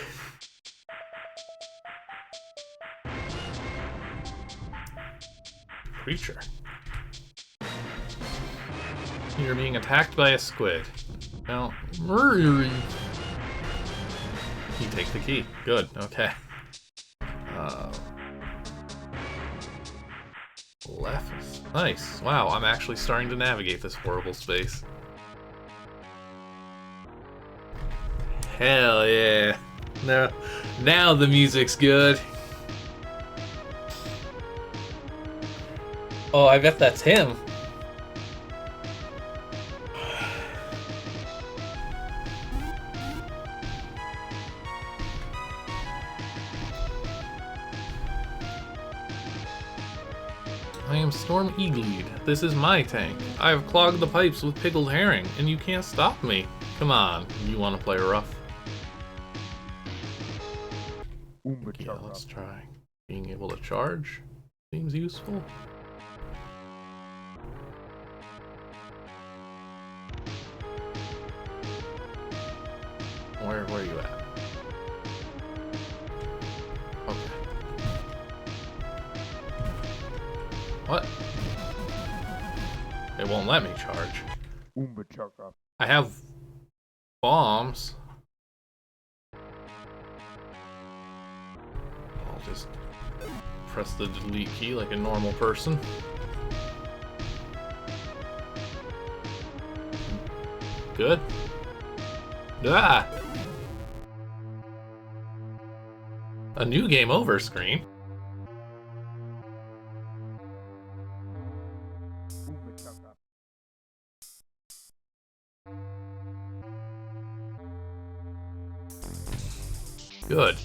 Creature. You're being attacked by a squid. Now, you take the key. Good, okay. Left. Nice. Wow, I'm actually starting to navigate this horrible space. Hell yeah. No, now the music's good. Oh, I bet that's him. I am Storm Eagleed. This is my tank. I have clogged the pipes with pickled herring, and you can't stop me. Come on, you want to play rough? Yeah, let's try. Being able to charge seems useful. Where are you at? Okay. What? It won't let me charge. I have bombs. I'll just press the delete key like a normal person. Good. Ah! A new game over screen. Good.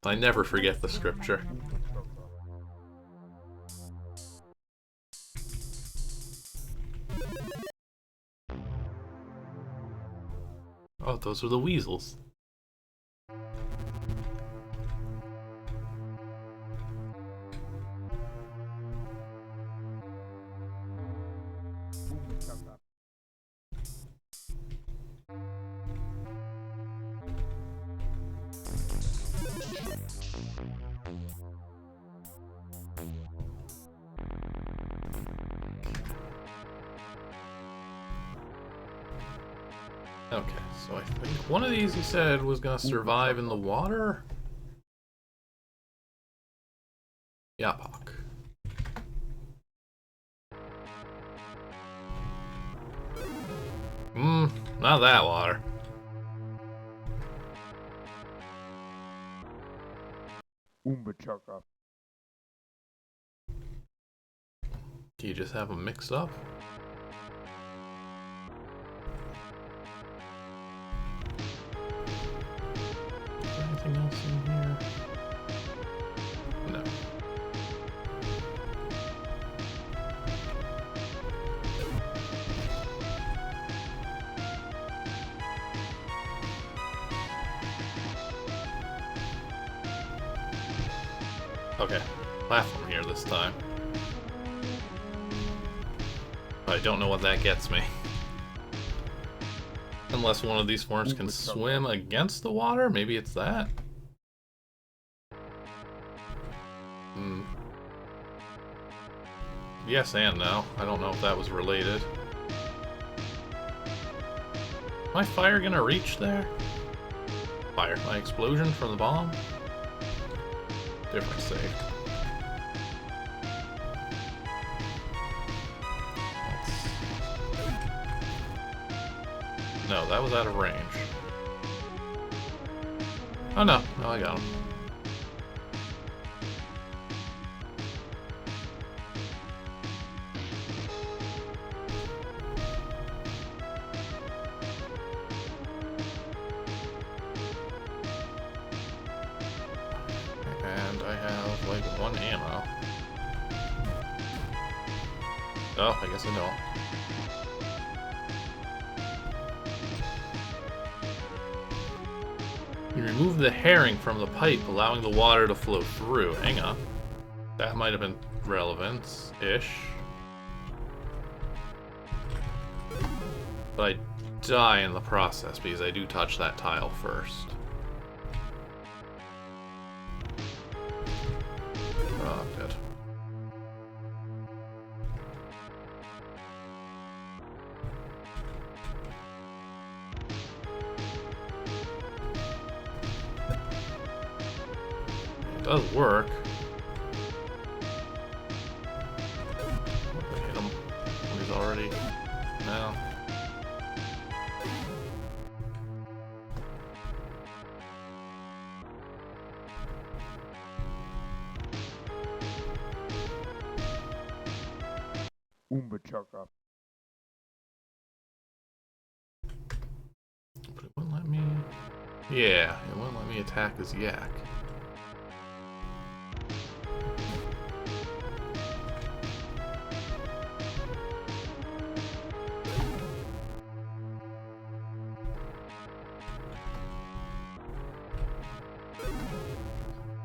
I never forget the scripture. Oh, those are the weasels. Okay, so I think one of these he said was gonna survive in the water. Yapok. Not that water. Do you just have them mixed up? Is there anything else in here? No. Okay, platform here this time. I don't know what that gets me. Unless one of these forms can swim against the water, maybe it's that? Yes and no. I don't know if that was related. My fire gonna reach there? Fire. My explosion from the bomb? Different save. No, that was out of range. Oh no, no, I got him. And I have like 1 ammo. Oh, I guess I don't. You remove the herring from the pipe, allowing the water to flow through. Hang on. That might have been relevant-ish. But I die in the process because I do touch that tile first. Oh, good. It does work. Hit him when he's already... No. But it wouldn't let me... Yeah, it wouldn't let me attack his yak.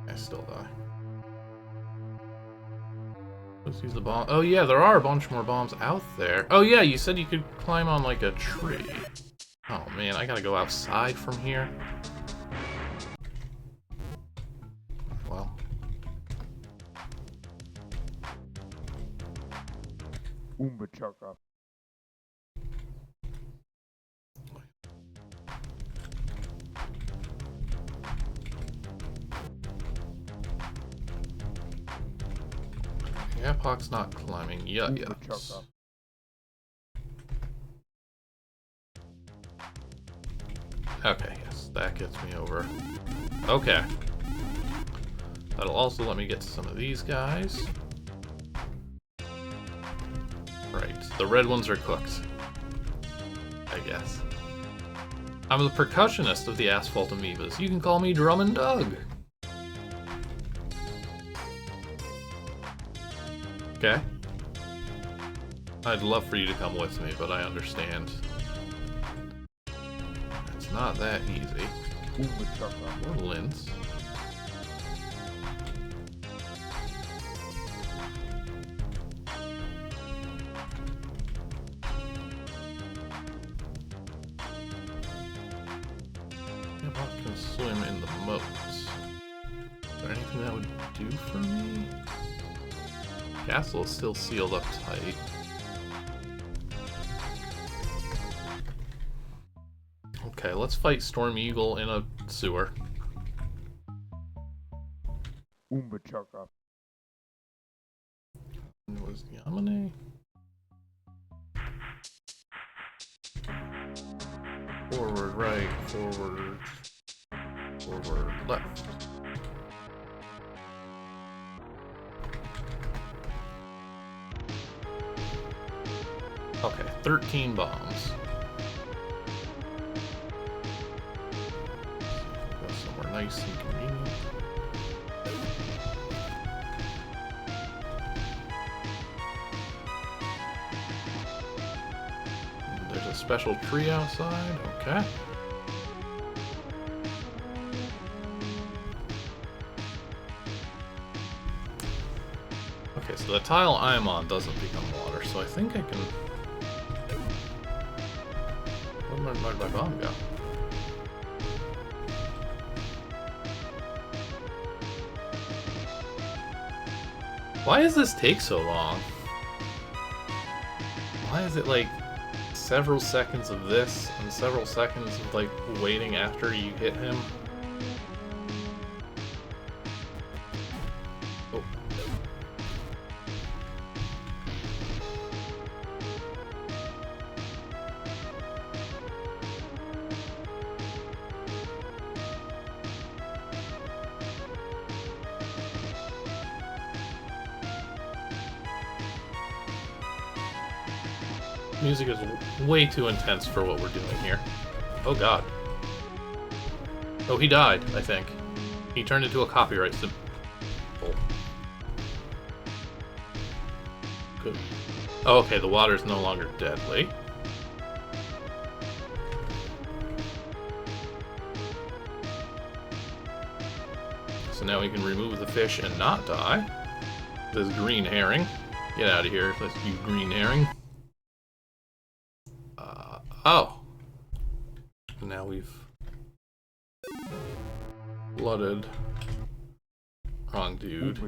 I still die. Let's use the bomb. Oh yeah, there are a bunch more bombs out there. Oh yeah, you said you could climb on like a tree. Oh man, I gotta go outside from here. Well. Yapok's not climbing Yut-Yuts. Okay, yes, that gets me over. Okay. That'll also let me get to some of these guys. Right, the red ones are cooked. I guess. I'm the percussionist of the asphalt amoebas. You can call me Drum and Doug. Okay. I'd love for you to come with me, but I understand. It's not that easy. Or Linz. Yapok can swim in the moat. Is there anything do for me? Castle is still sealed up tight. Okay, let's fight Storm Eagle in a sewer. Umbachaka. It was Yamane. Forward, right, forward, forward, left. Okay, 13 bombs. Go somewhere nice and convenient. There's a special tree outside, okay. Okay, so the tile I'm on doesn't become water, so I think I can... Where'd my bomb go? Why does this take so long? Why is it like several seconds of this and several seconds of like waiting after you hit him? Oh. Music is way too intense for what we're doing here. Oh god. Oh, he died, I think. He turned into a copyright symbol. Good. Oh, okay, the water's no longer deadly. So now we can remove the fish and not die. This green herring. Get out of here, you green herring. Oh. Now we've blooded. Wrong dude. Is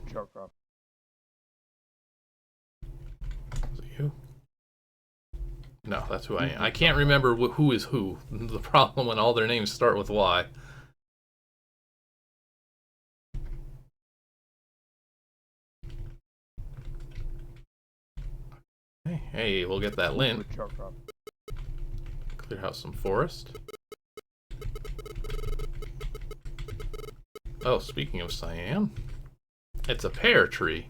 it you? No, that's who I am. I can't remember who is who. The problem when all their names start with Y. Hey, we'll get that lint. Clear out some forest. Oh, speaking of cyan, it's a pear tree.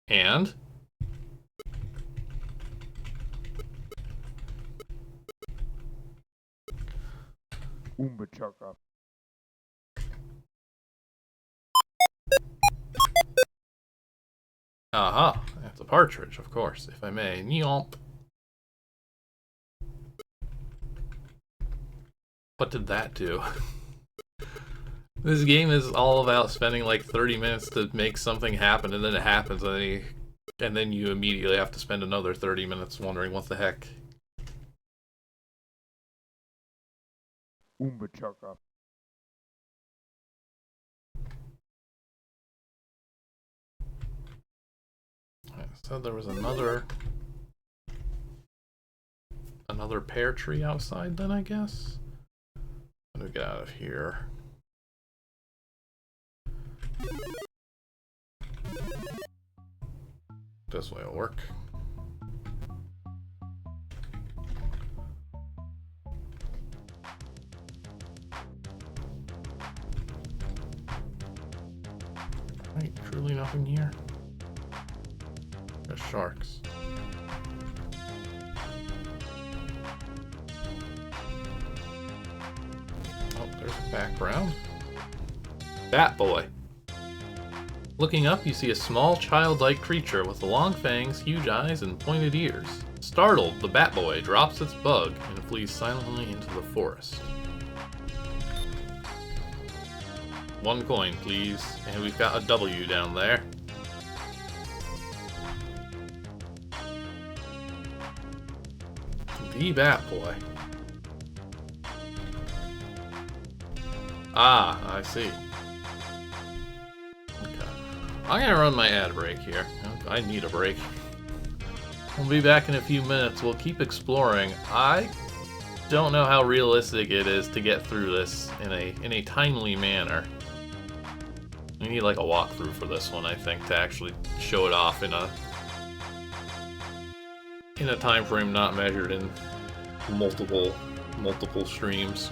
And aha, that's a partridge, of course, if I may. Nyomp. What did that do? This game is all about spending like 30 minutes to make something happen, and then it happens, and then you immediately have to spend another 30 minutes wondering what the heck. Umbachaka. So there was another pear tree outside then, I guess. How do we get out of here? This way will work. Right, truly nothing here. There's sharks. Oh, there's a background. Bat Boy. Looking up, you see a small, childlike creature with long fangs, huge eyes, and pointed ears. Startled, the Bat Boy drops its bug and flees silently into the forest. 1 coin, please. And we've got a W down there. The Bat Boy. Ah, I see. Okay. I'm gonna run my ad break here. I need a break. We'll be back in a few minutes. We'll keep exploring. I don't know how realistic it is to get through this in a timely manner. We need like a walkthrough for this one, I think, to actually show it off in a time frame not measured in multiple streams.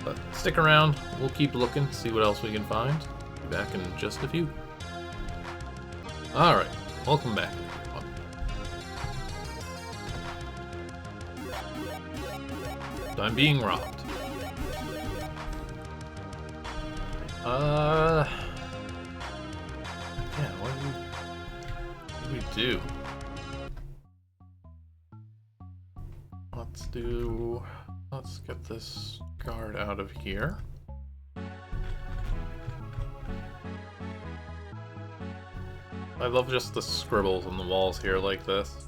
But stick around, we'll keep looking, see what else we can find. Be back in just a few. Alright, welcome back, everyone. I'm being robbed. Yeah, what do we do? Let's get this guard out of here. I love just the scribbles on the walls here like this.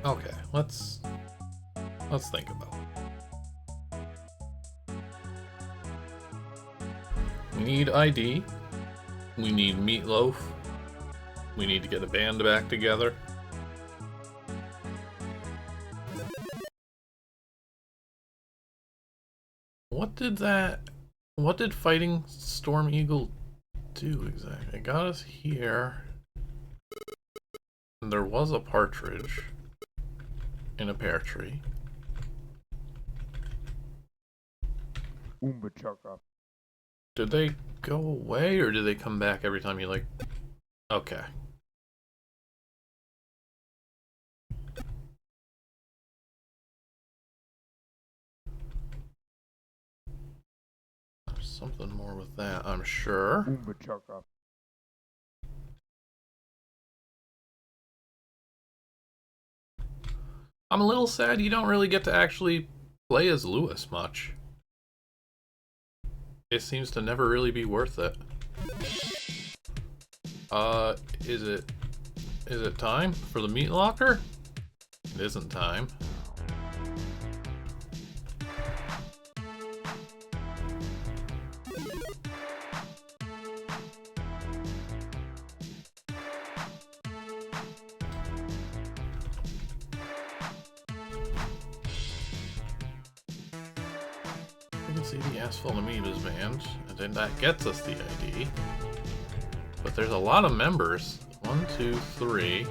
Okay, let's think about it. We need ID. We need meatloaf. We need to get a band back together. What did fighting Storm Eagle do exactly? It got us here. And there was a partridge in a pear tree. Umbachaka. Did they go away, or did they come back every time you, like... Okay. There's something more with that, I'm sure. Umbachaka. I'm a little sad you don't really get to actually play as Lewis much. It seems to never really be worth it. Is it time for the meat locker? It isn't time. You can see the asphalt amoebas band, and then that gets us the ID. But there's a lot of members. 1, 2, 3,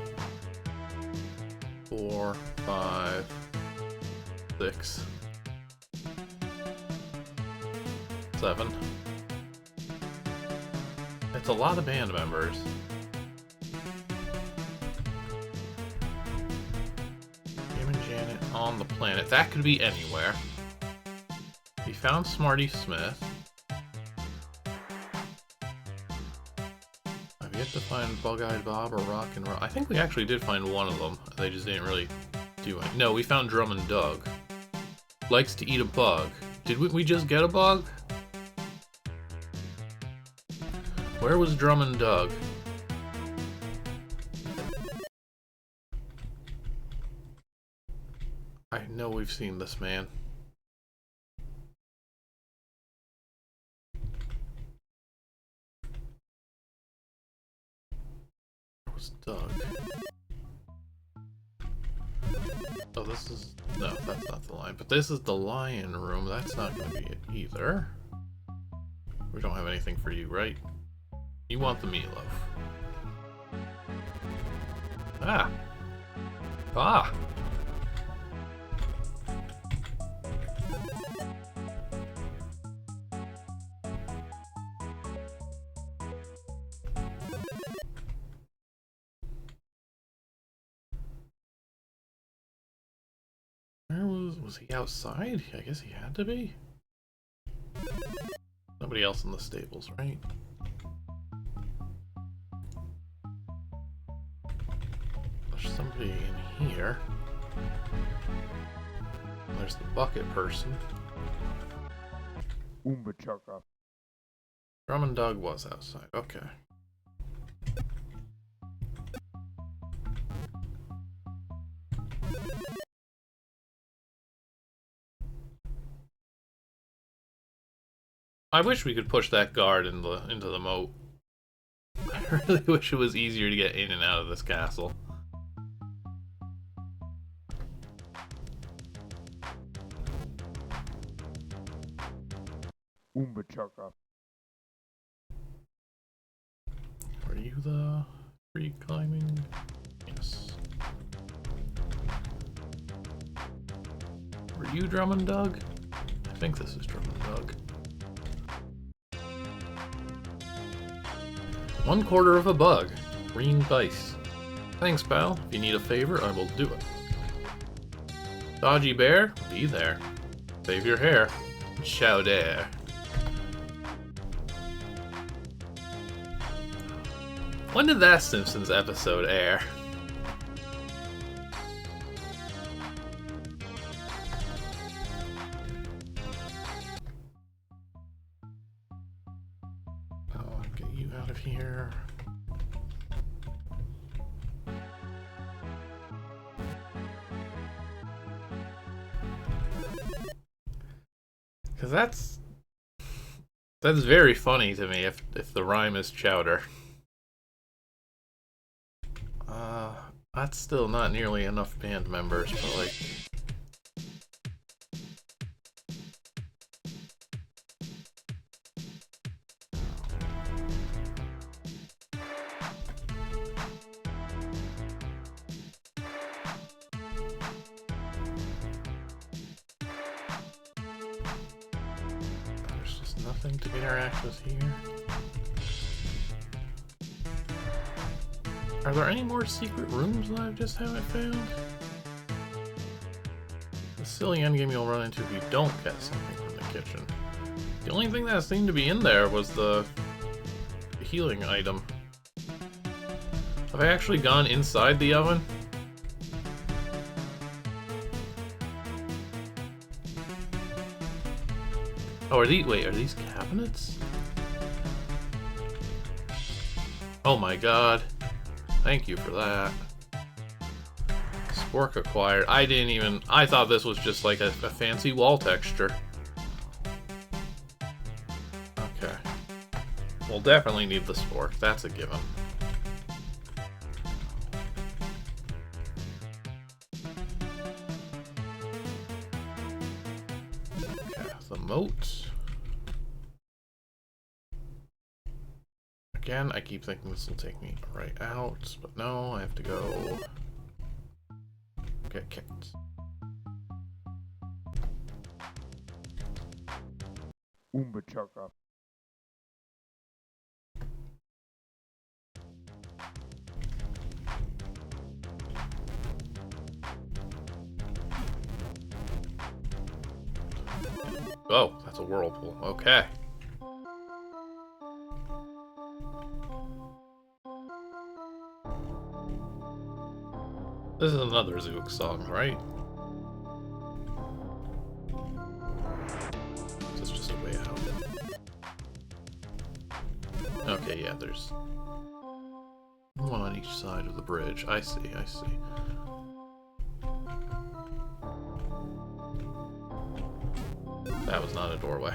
4, 5, 6, 7. It's a lot of band members. Jim and Janet on the planet. That could be anywhere. We found Smarty Smith. I've yet to find Bug-Eyed Bob or Rock and Roll. I think we actually did find one of them. They just didn't really do it. No, we found Drum and Doug. Likes to eat a bug. Did we just get a bug? Where was Drum and Doug? I know we've seen this man. Where was Doug? Oh, this is... No, that's not the lion. But this is the lion room. That's not going to be it either. We don't have anything for you, right? You want the meatloaf. Ah! Ah! Where was he outside? I guess he had to be. Nobody else in the stables, right? There's somebody in here. There's the bucket person. Umbachaka. Drum and Doug was outside. Okay. I wish we could push that guard into the moat. I really wish it was easier to get in and out of this castle. Umbachaka. Are you the free climbing? Yes. Were you Drummond Doug? I think this is Drummond Doug. 1/4 of a bug. Green dice. Thanks, pal. If you need a favor, I will do it. Dodgy bear, be there. Save your hair. Ciao there. When did that Simpsons episode air? I'll get you out of here. Because that's very funny to me if the rhyme is chowder. That's still not nearly enough band members, but like... There's just nothing to interact with here. Are there any more secret rooms that I just haven't found? The silly endgame you'll run into if you don't get something from the kitchen. The only thing that seemed to be in there was the healing item. Have I actually gone inside the oven? Oh, are these cabinets? Oh my god. Thank you for that. Spork acquired. I thought this was just like a fancy wall texture. Okay. We'll definitely need the spork, that's a given. Okay, the moat. Again, I keep thinking this will take me right out, but no, I have to go get kicked. Umbachaka. Oh, that's a whirlpool. Okay. This is another Zeux song, right? Is this just a way out? Okay, yeah, there's one on each side of the bridge. I see, I see. That was not a doorway.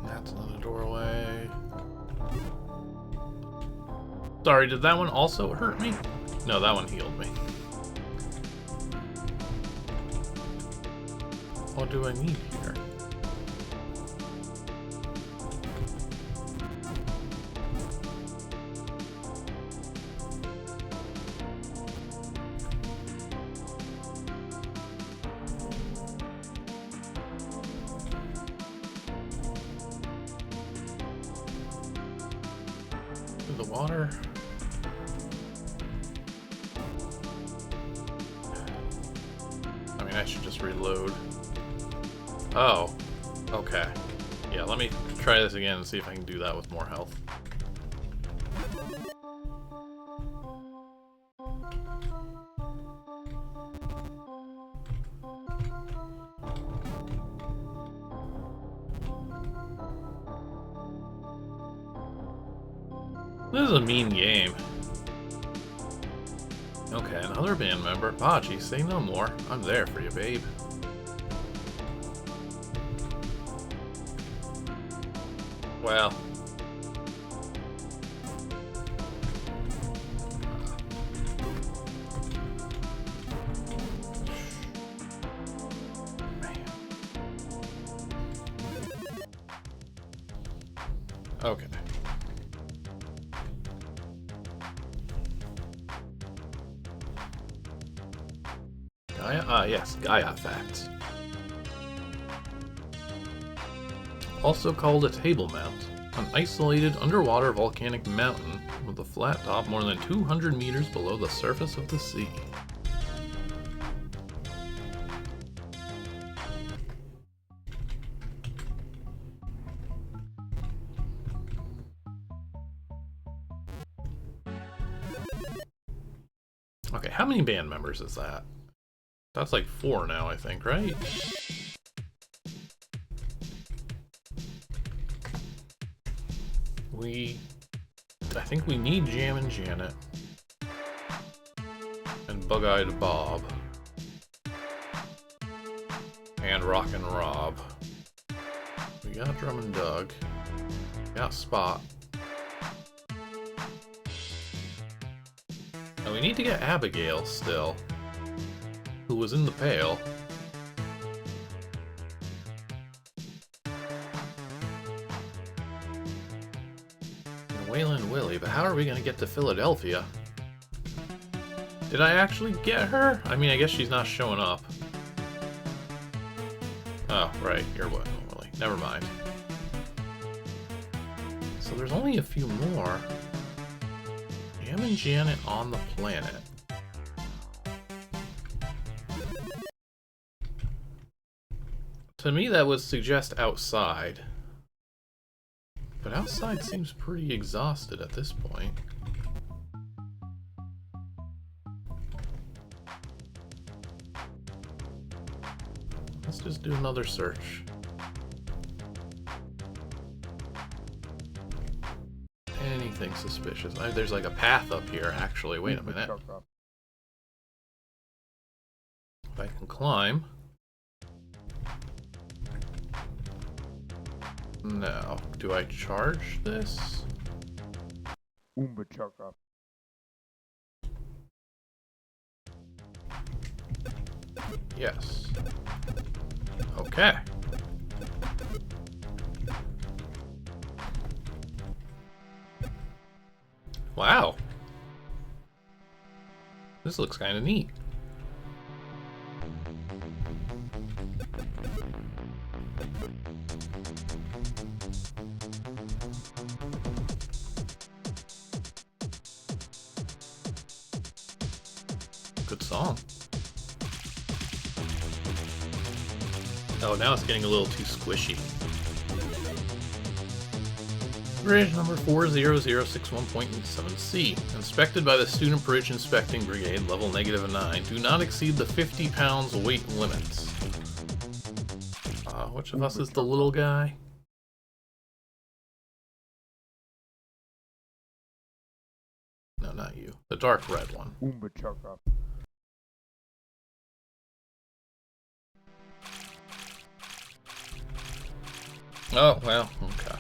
That's not a doorway. Sorry, did that one also hurt me? No, that one healed me. What do I need here? The water. I mean, I should just reload. Oh, okay. Yeah, let me try this again and see if I can do that with more health. This is a mean game. Okay, another band member. Baji, say no more. I'm there for you, babe. Well. Man. Okay. Yes, Gaia facts. Also called a table mount, an isolated underwater volcanic mountain with a flat top more than 200 meters below the surface of the sea. Okay, how many band members is that? That's like 4 now, I think, right? I think we need Jam and Janet. And Bug-Eyed Bob. And Rockin' Rob. We got Drum and Doug. We got Spot. And we need to get Abigail still. Who was in the pail. And Waylon Willie, but how are we gonna get to Philadelphia? Did I actually get her? I mean, I guess she's not showing up. Oh, right, you're what, Willie. Never mind. So there's only a few more. Jam and Janet on the planet. To me, that would suggest outside. But outside seems pretty exhausted at this point. Let's just do another search. Anything suspicious? There's like a path up here, actually. Wait a minute. If I can climb. No. Do I charge this? Yes. Okay. Wow. This looks kind of neat. Good song. Oh, now it's getting a little too squishy. Bridge number 40061.7C. Inspected by the Student Bridge Inspecting Brigade, level -9. Do not exceed the 50 pounds weight limits. Which of us is the little guy? No, not you. The dark red one. Oh, well, okay.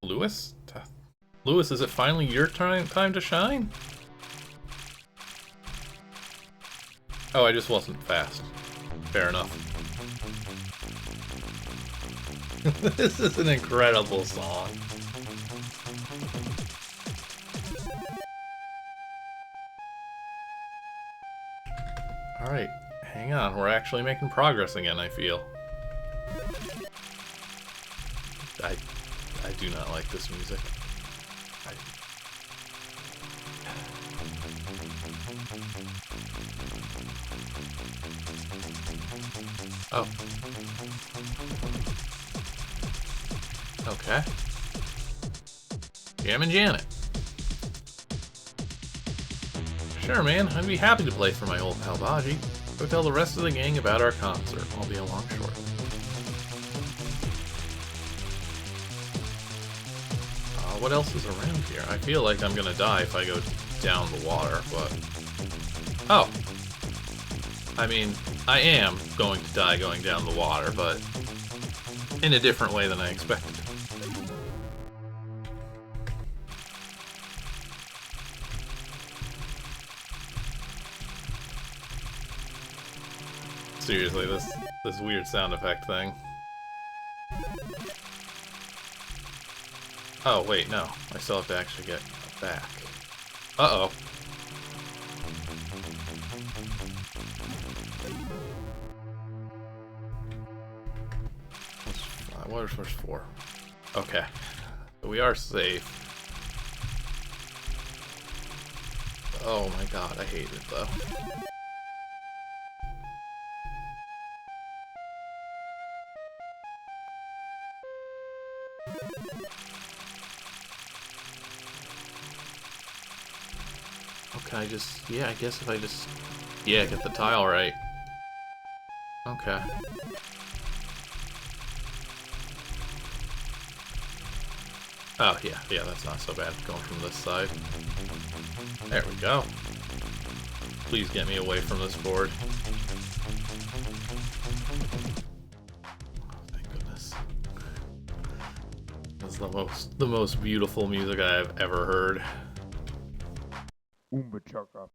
Lewis? Lewis, is it finally your time to shine? Oh, I just wasn't fast. Fair enough. This is an incredible song. Alright, hang on. We're actually making progress again, I feel. I do not like this music. Oh. Okay. Jam and Janet. Sure, man. I'd be happy to play for my old pal Baji. Go tell the rest of the gang about our concert. I'll be along shortly. What else is around here? I feel like I'm gonna die if I go down the water, but... Oh! I mean, I am going to die going down the water, but in a different way than I expected. Seriously, this weird sound effect thing. Oh, wait, no. I still have to actually get back. Uh-oh. Where's 4? Okay. We are safe. Oh my god, I hate it, though. Okay, I just... Yeah, I guess if I just... Yeah, get the tile right. Okay. Oh, yeah, that's not so bad going from this side. There we go. Please get me away from this board. Oh, thank goodness. This is the most beautiful music I have ever heard. Umbachaka.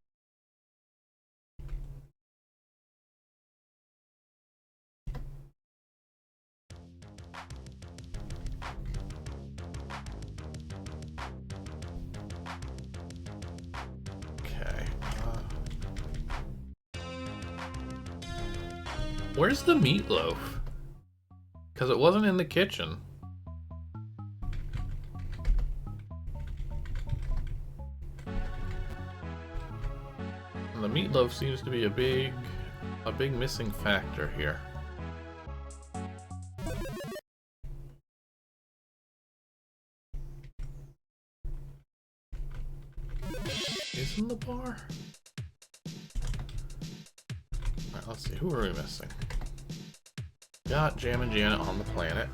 Okay. Where's the meatloaf? Because it wasn't in the kitchen. And the meatloaf seems to be a big missing factor here. Isn't the bar? Alright, let's see. Who are we missing? Got Jam and Janet on the planet.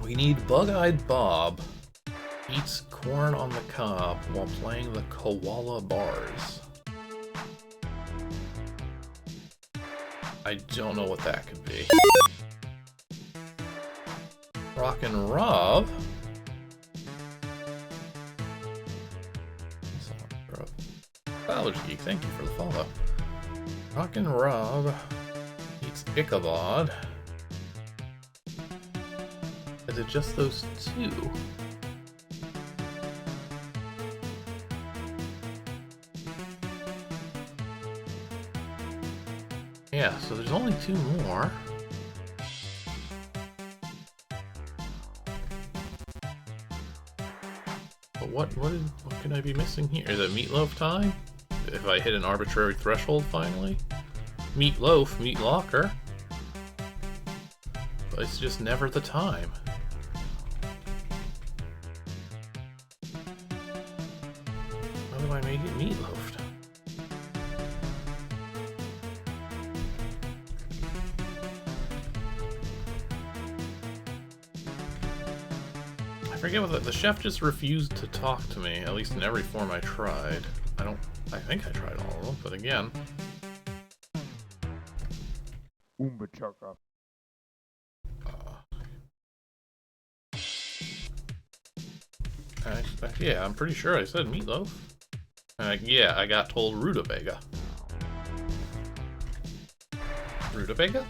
We need Bug-Eyed Bob. Eats corn on the cob while playing the koala bars. I don't know what that could be. Rockin' Rob. College Geek, thank you for the follow. Rockin' Rob eats Ichabod. Is it just those two? Yeah, so there's only 2 more. But what can I be missing here? Is it meatloaf time? If I hit an arbitrary threshold finally? Meatloaf, meat locker. But it's just never the time. How do I make it meatloafed? I forget what the chef just refused to talk to me, at least in every form I tried. I think I tried all of them, but again. Umbachaka. Yeah, I'm pretty sure I said meatloaf. Yeah, I got told rutabaga. Rutabaga?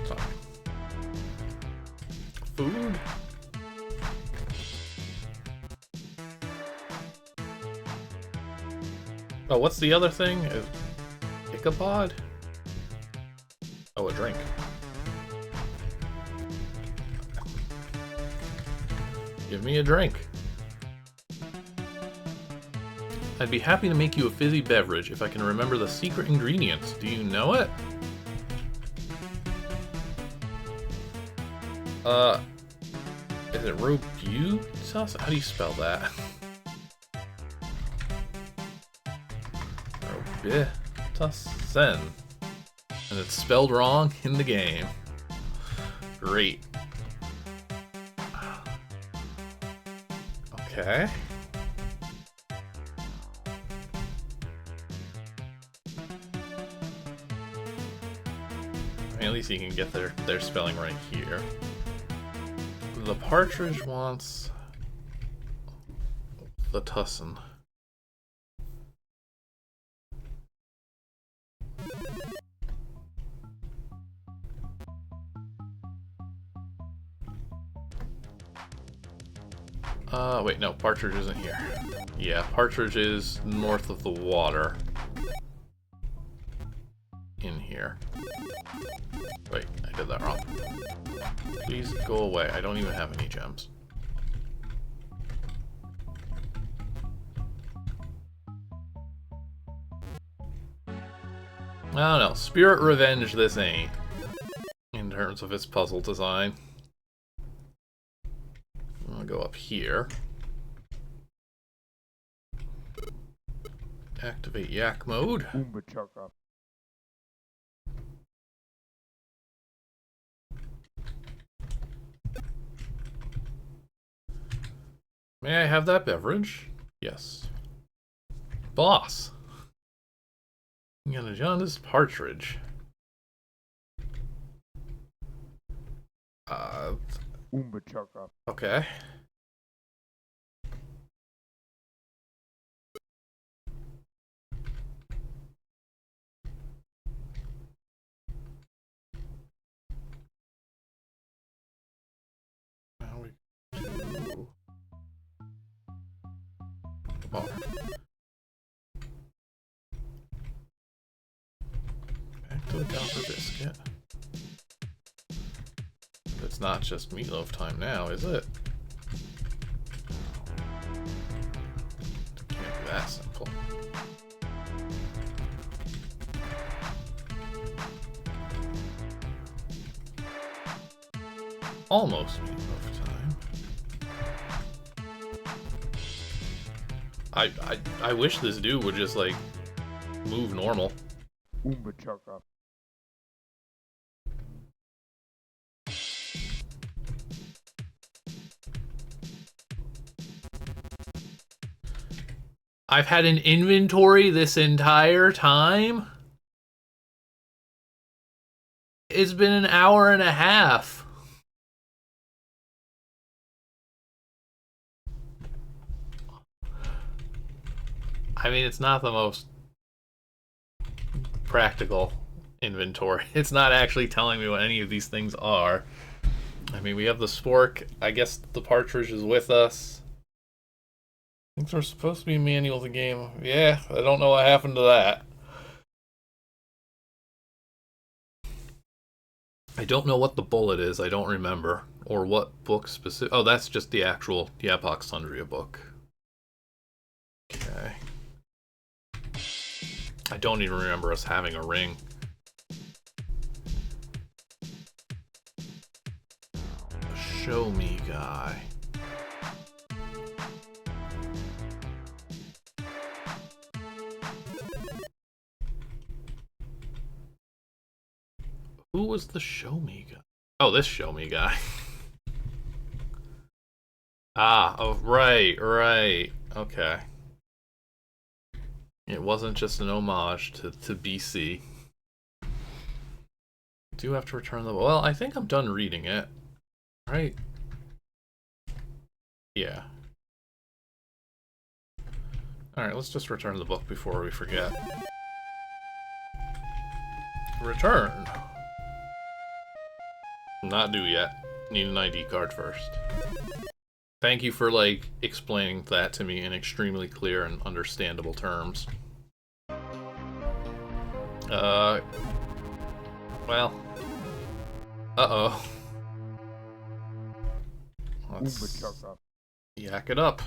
Sorry. Food? Oh, what's the other thing? Ichabod? Oh, a drink. Give me a drink. I'd be happy to make you a fizzy beverage if I can remember the secret ingredients. Do you know it? Is it Robutus? How do you spell that? Robutusen. And it's spelled wrong in the game. Great. Okay. I mean, at least you can get their spelling right here. The partridge wants the tussin. Wait, no, partridge isn't here. Yeah, partridge is north of the water. In here. Wait, I did that wrong. Please go away. I don't even have any gems. I don't know. Spirit Revenge this ain't. In terms of its puzzle design. I'm gonna go up here. Activate yak mode. May I have that beverage? Yes. Boss. Indiana John's partridge. Okay. Now we do the bar. Back to the copper biscuit. It's not just meatloaf time now, is it? It can't be that simple. Almost meatloaf time. I wish this dude would just like move normal. I've had an inventory this entire time. It's been an hour and a half. I mean, it's not the most practical inventory. It's not actually telling me what any of these things are. I mean, we have the spork. I guess the partridge is with us. Things are supposed to be manual of the game. Yeah, I don't know what happened to that. I don't know what the bullet is. I don't remember. Or what book specific. Oh, that's just the actual Yapok-Sundria book. Okay. I don't even remember us having a ring. A show me guy. Who was the show me guy? Oh, this show me guy. Ah, oh, right. Okay. It wasn't just an homage to BC. I do have to return the... Well, I think I'm done reading it. Right? Yeah. Alright, let's just return the book before we forget. Return! Not due yet. Need an ID card first. Thank you for, like, explaining that to me in extremely clear and understandable terms. Well. Uh-oh. Let's yak it up.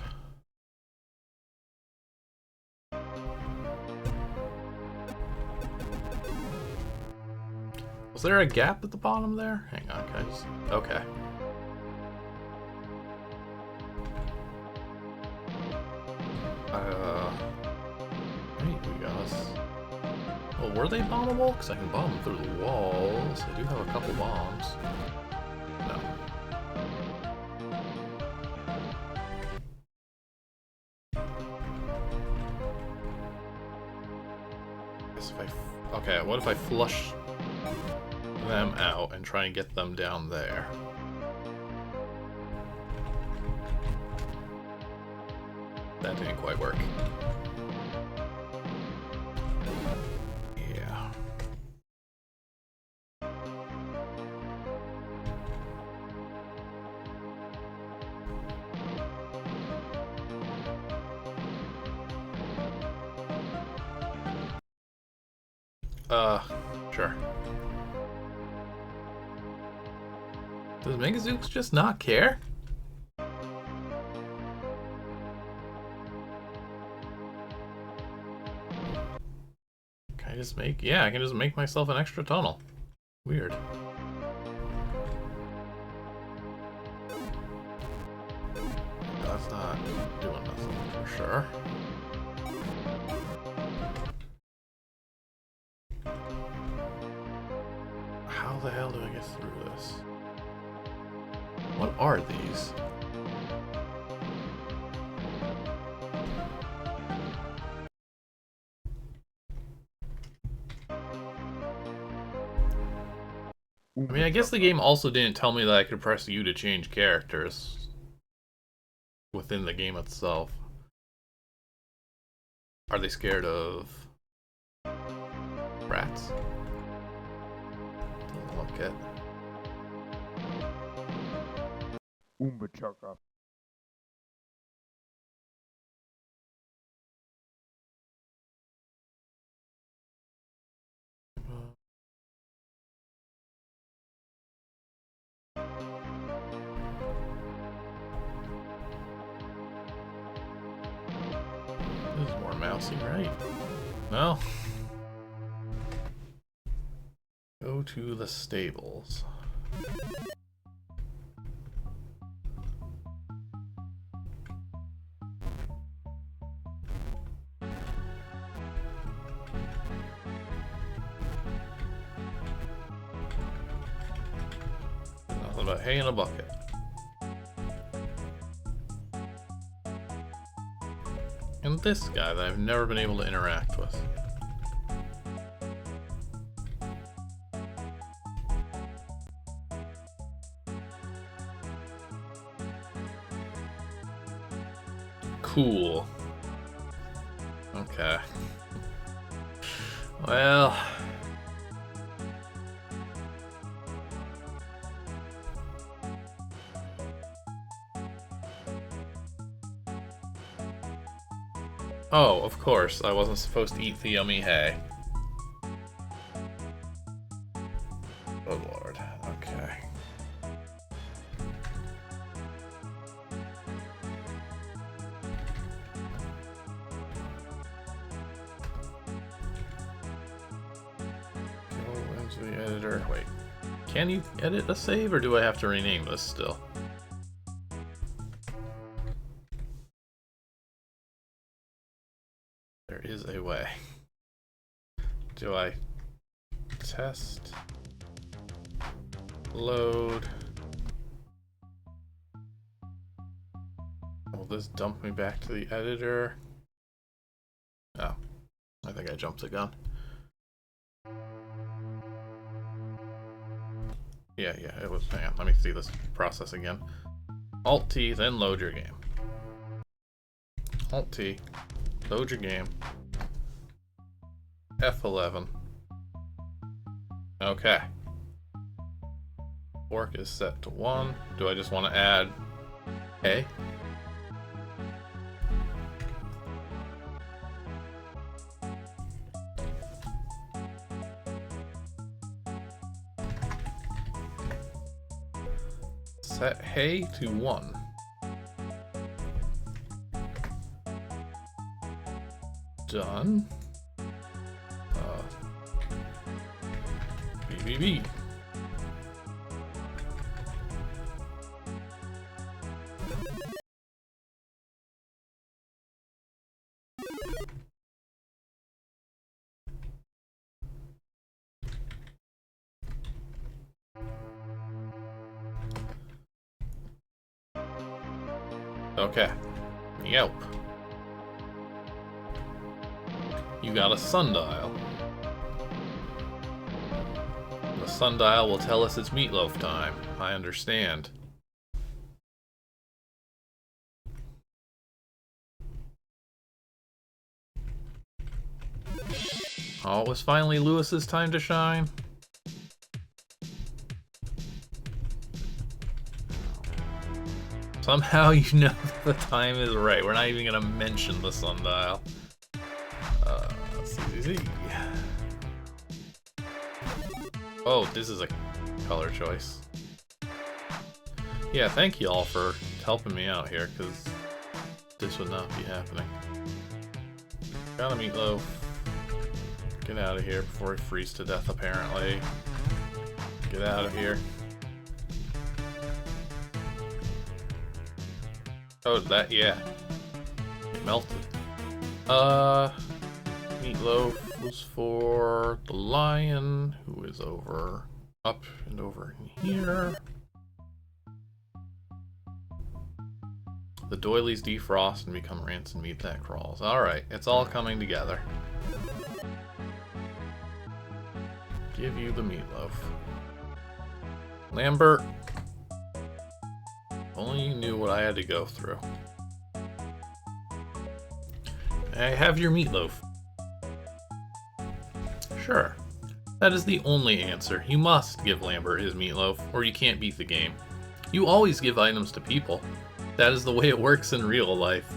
Was there a gap at the bottom there? Hang on, guys. Okay. Wait, we got us. Well, were they bombable? Because I can bomb them through the walls. I do have a couple bombs. No. Guess if I... Okay, what if I flush them out and try and get them down there? That didn't quite work. Yeah. Sure. Does May-gaZeux just not care? Can I just make... Yeah, I can just make myself an extra tunnel. Weird. That's not doing nothing for sure. How the hell do I get through this? What are these? I mean, I guess the game also didn't tell me that I could press U to change characters within the game itself. Are they scared of rats? Doesn't look it. Umbachaka. This is more mousy, right? Well, go to the stables. Nothing but hay in a bucket. And this guy that I've never been able to interact with. Cool. Okay. Well... Oh, of course, I wasn't supposed to eat the yummy hay. Oh lord, okay. Go into the editor. Wait, can you edit a save, or do I have to rename this still? There is a way. Do I test, load? Will this dump me back to the editor? Oh, I think I jumped the gun. Yeah, it was. Hang on, let me see this process again. Alt-T, then load your game. Alt-T. Load your game. F11. Okay. Fork is set to 1. Do I just want to add hay? Set hay to 1. Done. Bee BB. Okay. Yelp. You got a sundial. The sundial will tell us it's meatloaf time. I understand. Oh, it was finally Lewis's time to shine. Somehow you know the time is right. We're not even gonna mention the sundial. CZZ. Oh, this is a color choice. Yeah, thank you all for helping me out here, because this would not be happening. Got a meatloaf. Get out of here before he freezes to death, apparently. Get out of here. Oh, that, yeah. It melted. Meatloaf was for the lion, who is over, up and over in here. The doilies defrost and become rancid meat that crawls. Alright, it's all coming together. Give you the meatloaf. Lambert. Only you knew what I had to go through. I have your meatloaf. Sure. That is the only answer. You must give Lambert his meatloaf, or you can't beat the game. You always give items to people. That is the way it works in real life.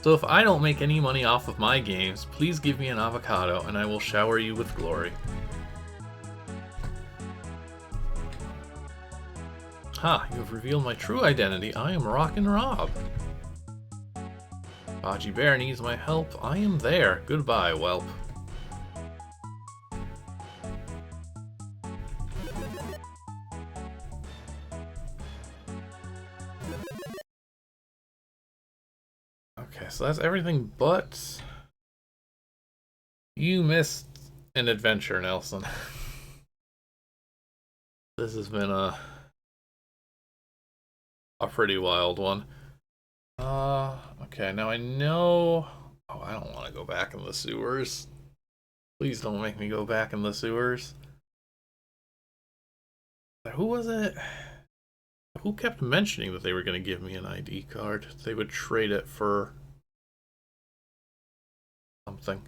So if I don't make any money off of my games, please give me an avocado and I will shower you with glory. Ha, you have revealed my true identity. I am Rockin' Rob. Baji Bear needs my help. I am there. Goodbye, whelp. Okay, so that's everything but... You missed an adventure, Nelson. This has been a pretty wild one. Okay, now I know... Oh, I don't want to go back in the sewers. Please don't make me go back in the sewers. Who was it? Who kept mentioning that they were going to give me an ID card? They would trade it for something.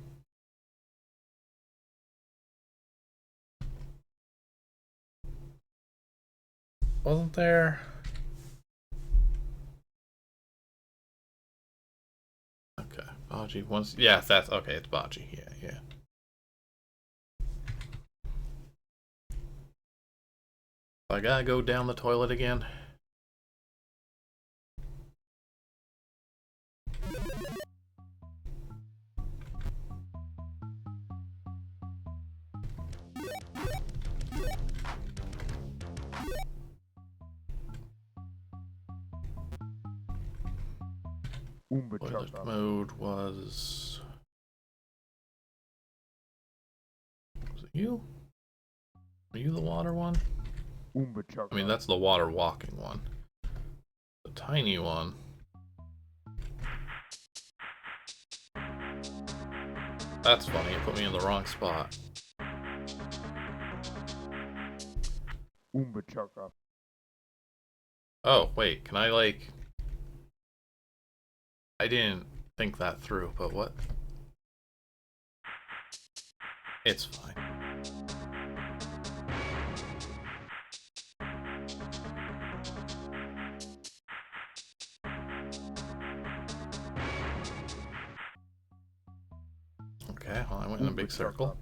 Wasn't there? Okay, Baji once. Yeah, that's okay. It's Baji. Yeah, yeah. I gotta go down the toilet again. Toilet mode was it you? Are you the water one? I mean, that's the water walking one. The tiny one. That's funny, it put me in the wrong spot. Oh, wait, can I like... I didn't think that through, but what? It's fine. Okay, well, I went in a big circle.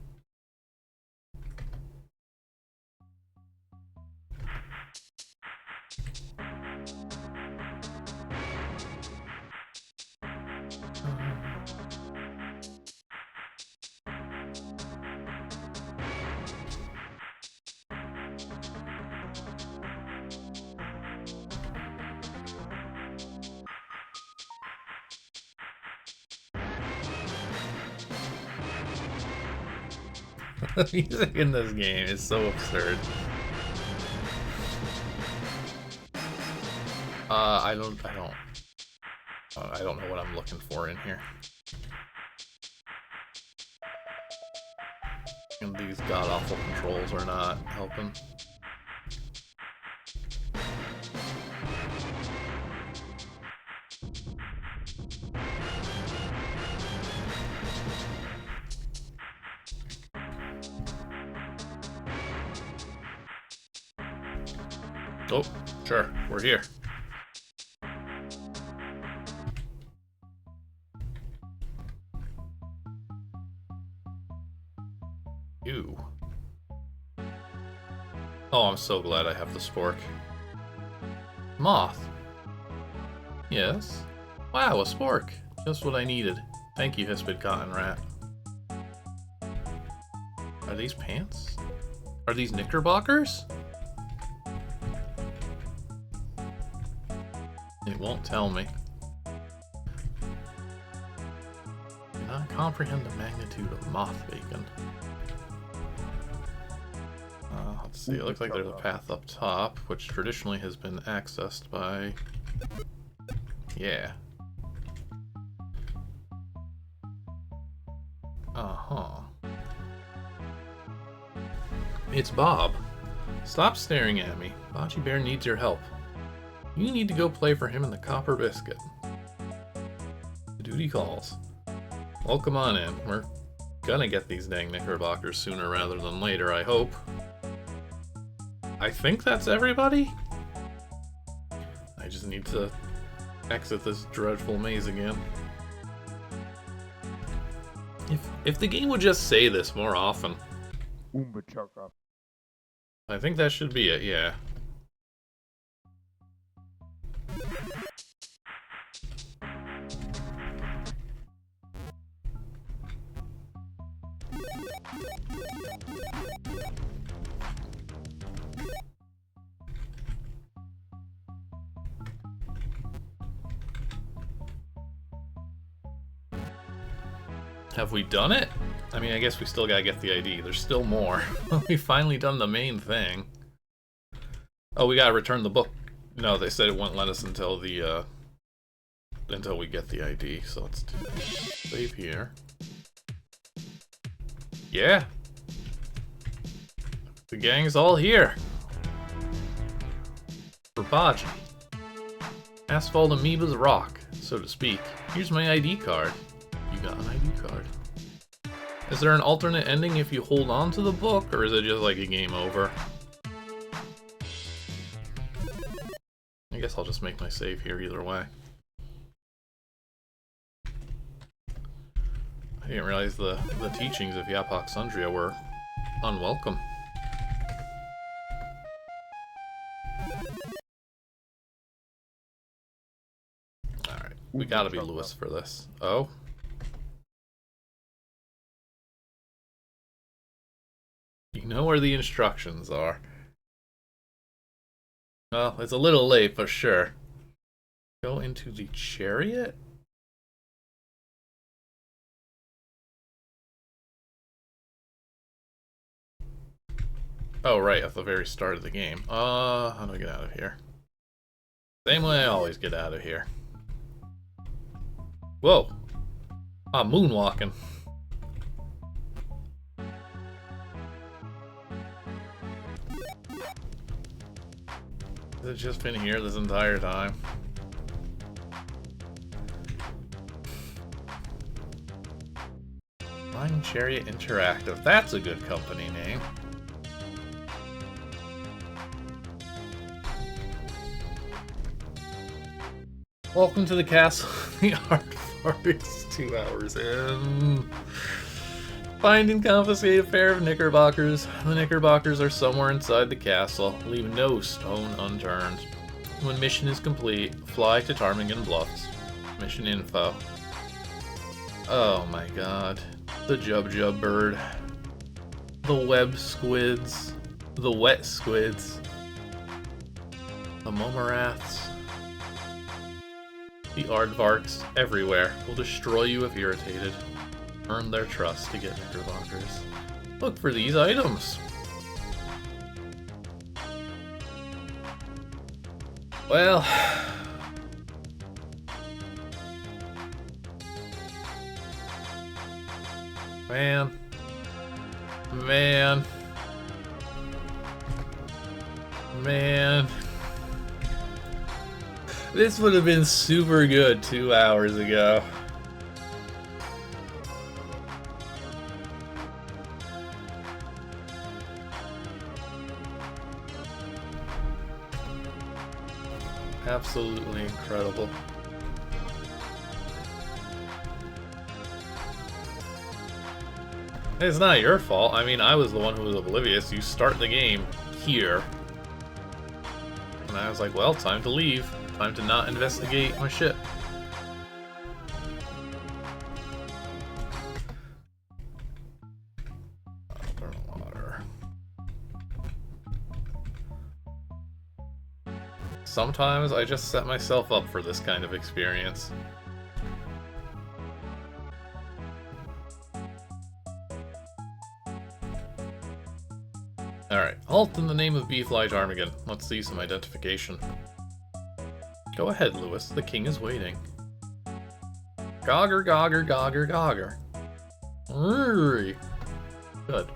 The music in this game is so absurd. I don't know what I'm looking for in here. And these god-awful controls are not helping. Oh, sure, we're here. Ew. Oh, I'm so glad I have the spork. Moth. Yes. Wow, a spork. Just what I needed. Thank you, Hispid Cotton Rat. Are these pants? Are these knickerbockers? It won't tell me. Cannot comprehend the magnitude of moth bacon. Let's see, it looks like there's a path up top, which traditionally has been accessed by... Yeah. Uh-huh. It's Bob. Stop staring at me. Bocce Bear needs your help. You need to go play for him in the Copper Biscuit. Duty calls. Well, come on in. We're gonna get these dang knickerbockers sooner rather than later, I hope. I think that's everybody? I just need to exit this dreadful maze again. If the game would just say this more often. I think that should be it, yeah. Have we done it? I mean, I guess we still gotta get the ID. There's still more. We finally done the main thing. Oh, we gotta return the book. No, they said it wouldn't let us until the, until we get the ID. So let's do that. Save here. Yeah. The gang's all here. For Baji. Asphalt amoebas rock, so to speak. Here's my ID card. You got an ID card. Is there an alternate ending if you hold on to the book, or is it just like a game over? I guess I'll just make my save here either way. I didn't realize the teachings of Yapok-Sundria were unwelcome. Alright, we gotta be Lewis for this. Oh? You know where the instructions are. Well, it's a little late, but sure. Go into the chariot? Oh, right, at the very start of the game. How do I get out of here? Same way I always get out of here. Whoa! I'm moonwalking. Has it just been here this entire time? Flying Chariot Interactive. That's a good company name. Welcome to the castle of the Aardvarks. 2 hours in. Find and confiscate a pair of knickerbockers. The knickerbockers are somewhere inside the castle. Leave no stone unturned. When mission is complete, fly to Ptarmigan Bluffs. Mission info. Oh my god. The Jub bird. The web squids. The wet squids. The Momoraths. The Aardvarks everywhere will destroy you if irritated. Earn their trust to get knickerbockers. Look for these items. Well... Man. Man. Man. This would have been super good 2 hours ago. Absolutely incredible. It's not your fault. I mean, I was the one who was oblivious. You start the game here. And I was like, well, time to leave. Time to not investigate my ship. Water. Sometimes I just set myself up for this kind of experience. Alright, halt in the name of Bee Fly Ptarmigan. Let's see some identification. Go ahead, Lewis. The king is waiting. Gogger, gogger, gogger, gogger. Good.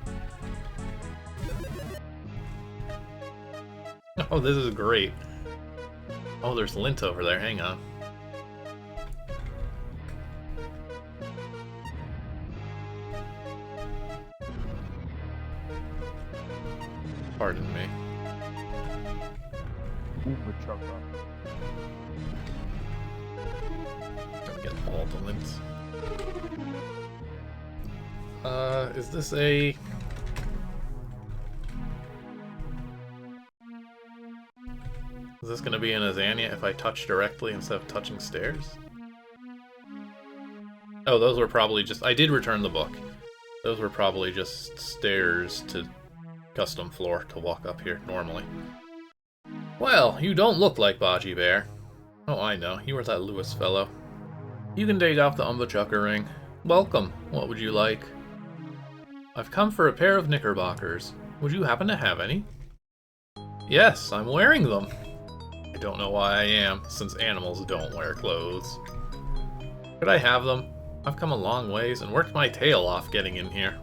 Oh, this is great. Oh, there's lint over there. Hang on. Pardon me. Gotta get all the lints. Is this a... Is this gonna be an Azania if I touch directly instead of touching stairs? Oh, those were probably just... I did return the book. Those were probably just stairs to custom floor to walk up here normally. Well, you don't look like Baji Bear. Oh, I know. You were that Lewis fellow. You can take off the umbachucker ring. Welcome. What would you like? I've come for a pair of knickerbockers. Would you happen to have any? Yes, I'm wearing them. I don't know why I am, since animals don't wear clothes. Could I have them? I've come a long ways and worked my tail off getting in here.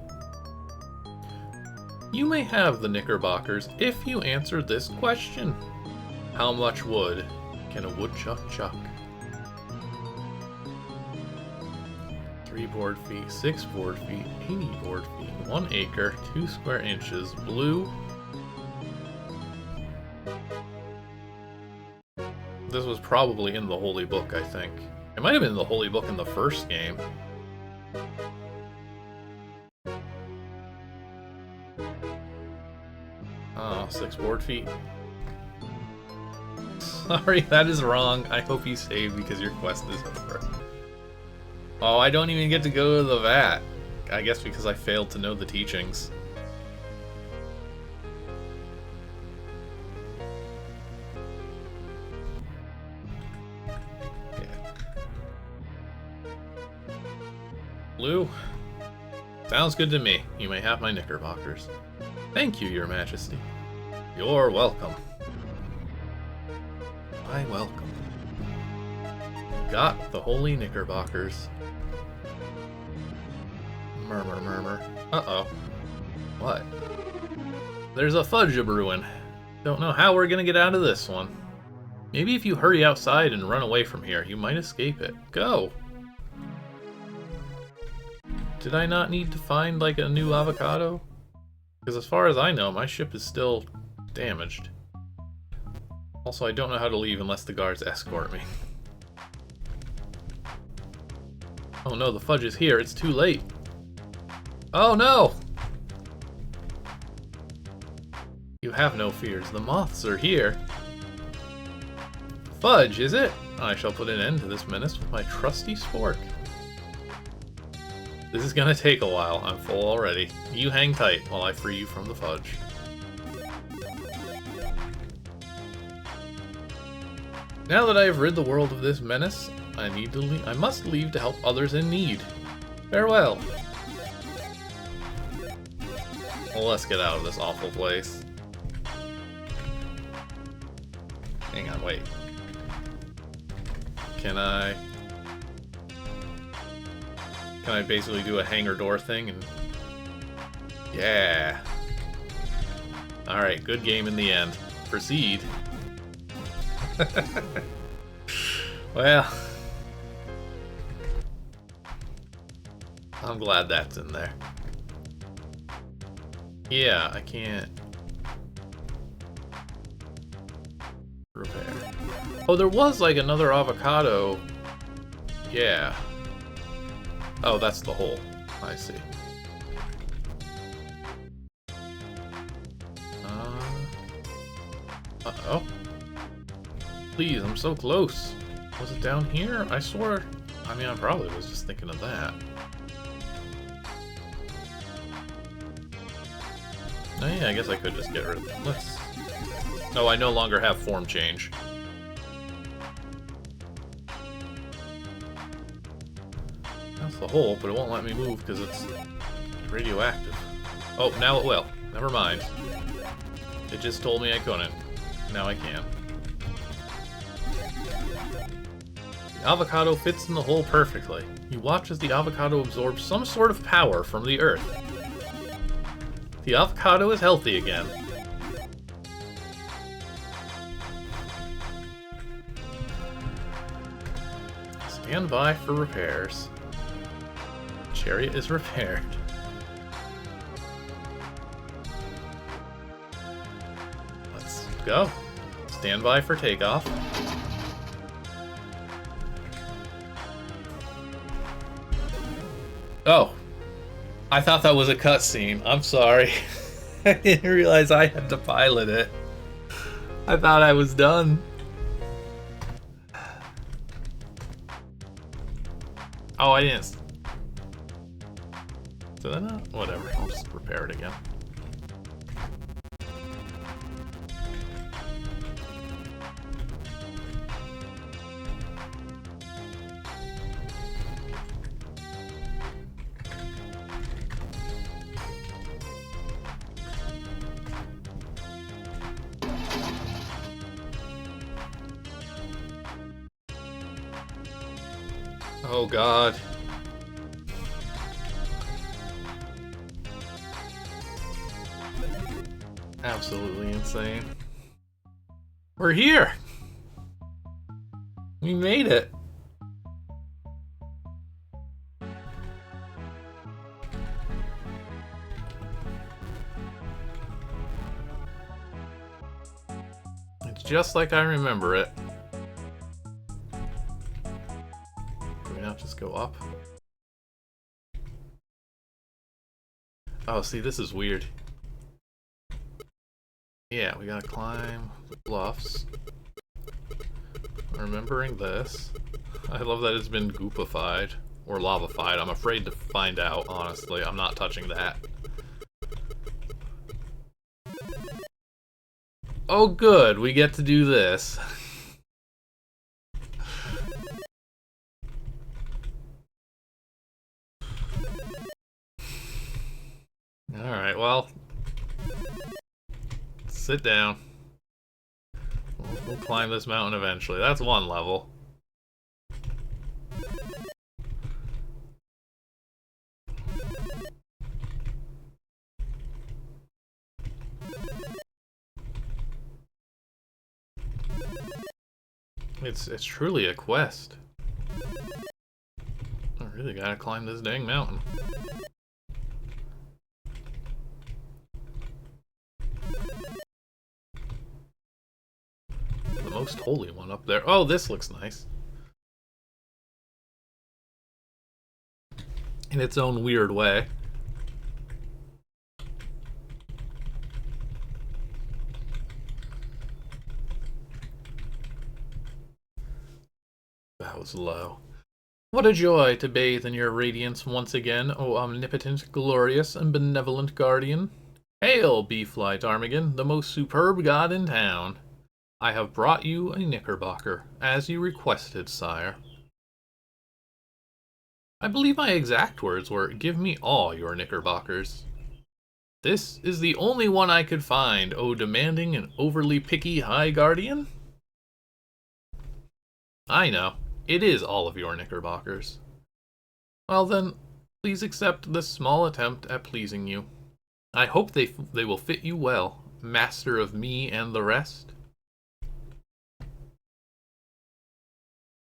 You may have the knickerbockers if you answer this question. How much wood can a woodchuck chuck? 3 board feet, 6 board feet, 80 board feet, 1 acre, 2 square inches, blue. This was probably in the Holy Book, I think. It might have been in the Holy Book in the first game. Oh, 6 board feet. Sorry, that is wrong. I hope you saved because your quest is over. Oh, I don't even get to go to the vat. I guess because I failed to know the teachings. Yeah. Blue? Sounds good to me. You may have my knickerbockers. Thank you, Your Majesty. You're welcome. I welcome. Got the holy knickerbockers. Murmur, murmur. Uh-oh. What? There's a fudge a-brewing. Don't know how we're gonna get out of this one. Maybe if you hurry outside and run away from here, you might escape it. Go! Did I not need to find, like, a new avocado? Because as far as I know, my ship is still damaged. Also, I don't know how to leave unless the guards escort me. Oh no, the fudge is here. It's too late. Oh no! You have no fears. The moths are here. Fudge, is it? I shall put an end to this menace with my trusty spork. This is gonna take a while. I'm full already. You hang tight while I free you from the fudge. Now that I have rid the world of this menace, I must leave to help others in need. Farewell. Well, let's get out of this awful place. Hang on, wait. Can I basically do a hangar door thing and... Yeah. Alright, good game in the end. Proceed. Well... I'm glad that's in there. Yeah, I can't... repair. Oh, there was like another avocado. Yeah. Oh, that's the hole. I see. Uh-oh. Please, I'm so close. Was it down here? I swore... I mean, I probably was just thinking of that. Oh yeah, I guess I could just get rid of it. Let's... No, I no longer have form change. That's the hole, but it won't let me move because it's radioactive. Oh, now it will. Never mind. It just told me I couldn't. Now I can. The avocado fits in the hole perfectly. You watch as the avocado absorbs some sort of power from the earth. The avocado is healthy again. Stand by for repairs. Chariot is repaired. Let's go. Stand by for takeoff. Oh. I thought that was a cutscene. I'm sorry. I didn't realize I had to pilot it. I thought I was done. Oh, I didn't. Did I not? Whatever. I'll just repair it again. Oh God. Absolutely insane. We're here! We made it! It's just like I remember it. Can we not just go up? Oh, see, this is weird. Yeah, we gotta climb the bluffs. Remembering this. I love that it's been goopified. Or lavafied. I'm afraid to find out, honestly. I'm not touching that. Oh good, we get to do this. Alright, well... sit down. We'll climb this mountain eventually. That's one level. It's truly a quest. I really gotta climb this dang mountain. The most holy one up there. Oh, this looks nice. In its own weird way. That was low. What a joy to bathe in your radiance once again, O omnipotent, glorious, and benevolent guardian. Hail, Bee Fly Ptarmigan, the most superb god in town. I have brought you a knickerbocker, as you requested, sire. I believe my exact words were, give me all your knickerbockers. This is the only one I could find, oh demanding and overly picky High Guardian. I know, it is all of your knickerbockers. Well then, please accept this small attempt at pleasing you. I hope they will fit you well, master of me and the rest.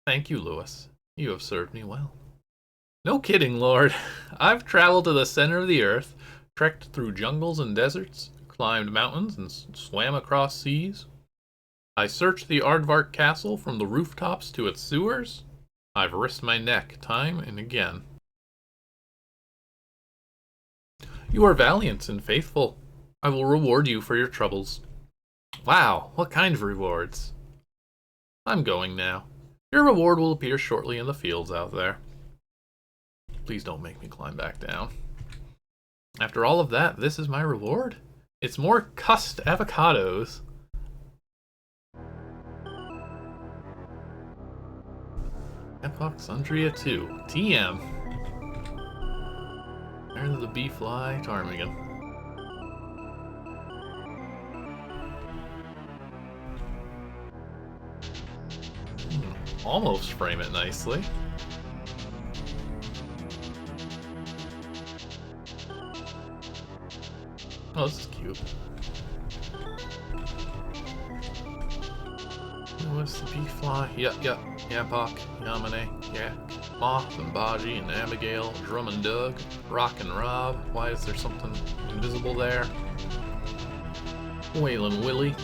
Thank you, Lewis. You have served me well. No kidding, Lord. I've traveled to the center of the earth, trekked through jungles and deserts, climbed mountains and swam across seas. I searched the Aardvark castle from the rooftops to its sewers. I've risked my neck time and again. You are valiant and faithful. I will reward you for your troubles. Wow, what kind of rewards? I'm going now. Your reward will appear shortly in the fields out there. Please don't make me climb back down. After all of that, this is my reward? It's more cussed avocados. Yapok-Sundria 2. TM. There's the Bee Fly Ptarmigan. Almost frame it nicely. Oh, this is cute. What's the Bee Fly? Yut-Yut, Yapok, Yamane, Yak, Moth and Baji and Abigail, Drum and Doug, Rock and Rob. Why is there something invisible there? Waylon Willie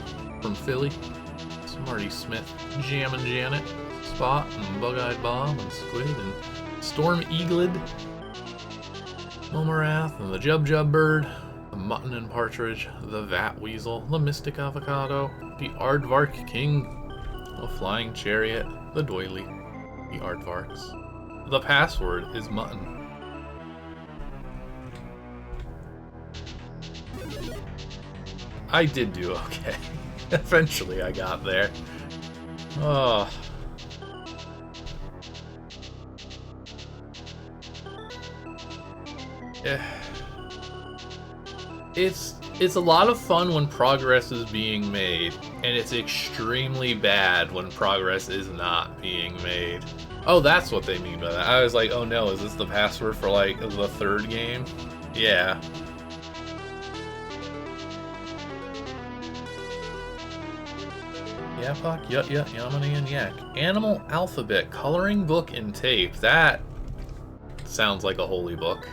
from Philly, Smarty Smith, Jam and Janet, Spot and Bug-Eyed Bob and Squid and Storm Eagled, Momarath and the Jub Bird, the Mutton and Partridge, the Vat Weasel, the Mystic Avocado, the Aardvark King, the Flying Chariot, the Doily, the Aardvarks. The password is mutton. I did do okay. Eventually I got there. Oh. Yeah. It's a lot of fun when progress is being made, and it's extremely bad when progress is not being made. Oh, that's what they mean by that. I was like, oh no, is this the password for like the third game? Yeah. Yapok, Yut-Yut, Yamane, and Yak. Animal alphabet, coloring book, and tape. That sounds like a holy book.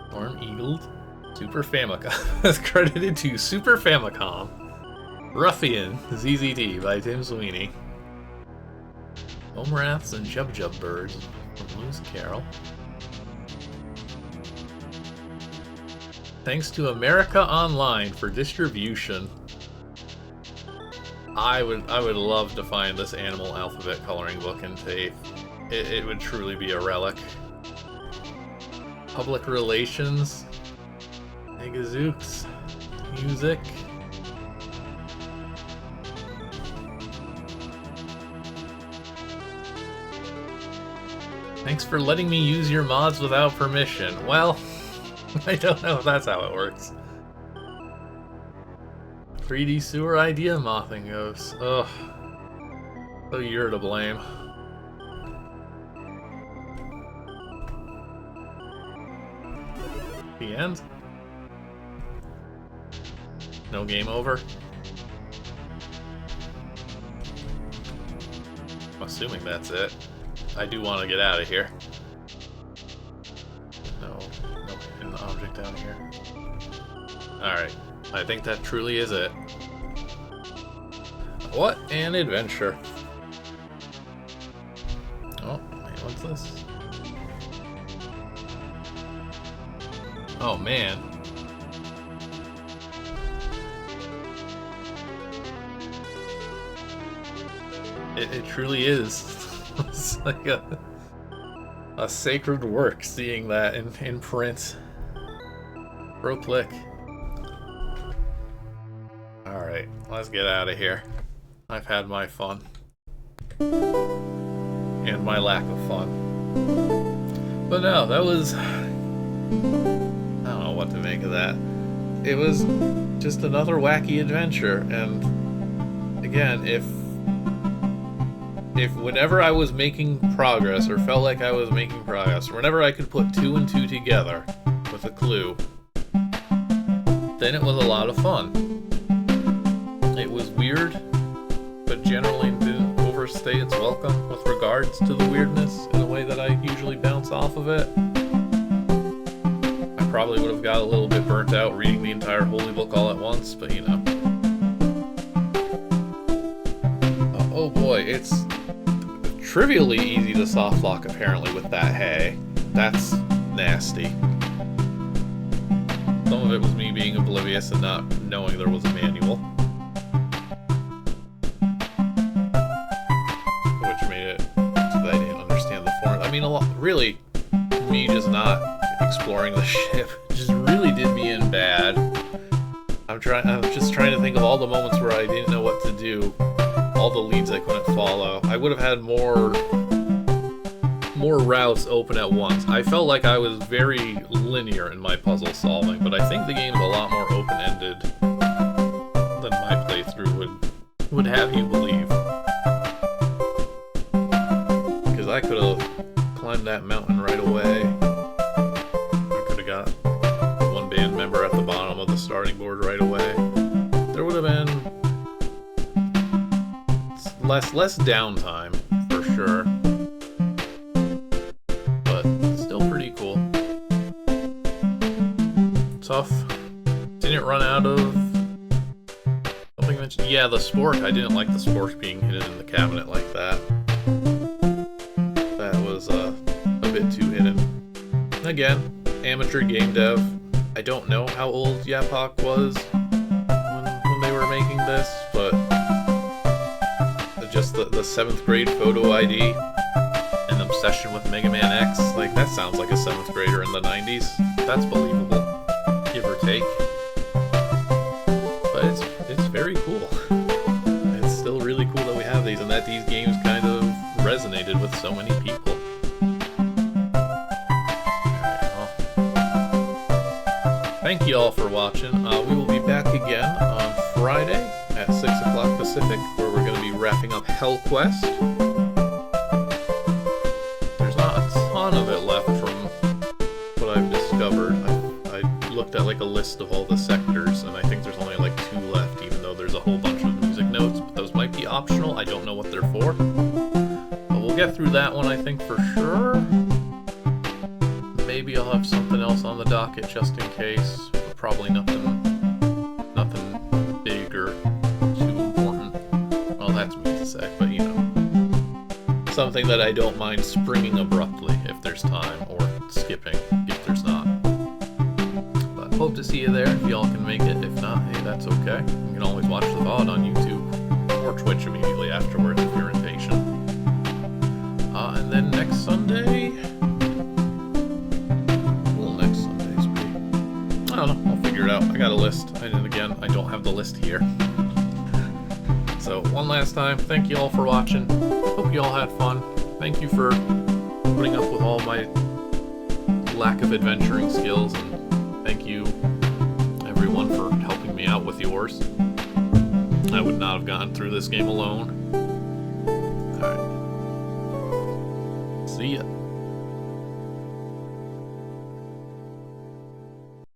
Storm Eagled. Super Famicom. That's credited to Super Famicom. Ruffian, ZZT by Tim Sweeney. Omraths and Jub Birds from Lewis Carroll. Thanks to America Online for distribution. I would love to find this animal alphabet coloring book and tape. It would truly be a relic. Public relations. May-gaZeux. Music. Thanks for letting me use your mods without permission. Well, I don't know if that's how it works. 3D sewer idea mothing goes. Ugh. So you're to blame. The end? No game over? I'm assuming that's it. I do want to get out of here. No hidden object out here. Alright. I think that truly is it. What an adventure. Oh, wait, what's this? Oh, man. It truly is. It's like a sacred work seeing that in print. Pro click. Alright, let's get out of here. I've had my fun. And my lack of fun. But no, that was... I don't know what what to make of that. It was just another wacky adventure, and again, if whenever I was making progress, or felt like I was making progress, or whenever I could put 2 and 2 together with a clue, then it was a lot of fun. It was weird, but generally didn't overstay its welcome with regards to the weirdness in a way that I usually bounce off of it. I probably would have got a little bit burnt out reading the entire holy book all at once, but you know. Oh boy, it's trivially easy to soft lock apparently with that hay. That's nasty. Some of it was me being oblivious and not knowing there was a manual, which made it so that I didn't understand the form. I mean, a lot, really, me just not exploring the ship just really did me in bad. I'm just trying to think of all the moments where I didn't know what to do, all the leads I couldn't follow. I would have had more routes open at once. I felt like I was very linear in my puzzle solving, but I think the game's a lot more open-ended than my playthrough would have you believe. Because I could have climbed that mountain right away. I could have got one band member at the bottom of the starting board right away. There would have been less downtime, for sure. But still pretty cool. Tough. Didn't run out of something mentioned. Yeah, the spork. I didn't like the spork being hidden in the cabinet like that. That was a bit too hidden. Again, amateur game dev. I don't know how old Yapok was when they were making this, but just the 7th grade photo ID and obsession with Mega Man X, like that sounds like a 7th grader in the 90s. That's believable, give or take. But it's very cool. It's still really cool that we have these and that these games kind of resonated with so many people. Alright, well, thank you all for watching. We will be back again on Friday at 6 o'clock Pacific, where we're going to be wrapping up Hell Quest. There's not a ton of it left from what I've discovered. I looked at like a list of all the sectors, and I think there's only like 2 left, even though there's a whole bunch of music notes, but those might be optional. I don't know what they're for. But we'll get through that one, I think, for sure. Maybe I'll have something else on the docket just in case, but probably nothing big or too important. Well, that's me to say, but you know, something that I don't mind springing abruptly if there's time, or skipping if there's not. But hope to see you there if y'all can make it. If not, hey, that's okay. You can always watch the VOD on YouTube or Twitch immediately afterwards if you're impatient. And then next Sunday, next Sunday's be, I don't know, I'll figure it out. I got a list, and again, I don't have the list here. So, one last time, thank you all for watching. Hope you all had fun. Thank you for putting up with all my lack of adventuring skills, and thank you, everyone, for helping me out with yours. I would not have gotten through this game alone. Alright. See ya.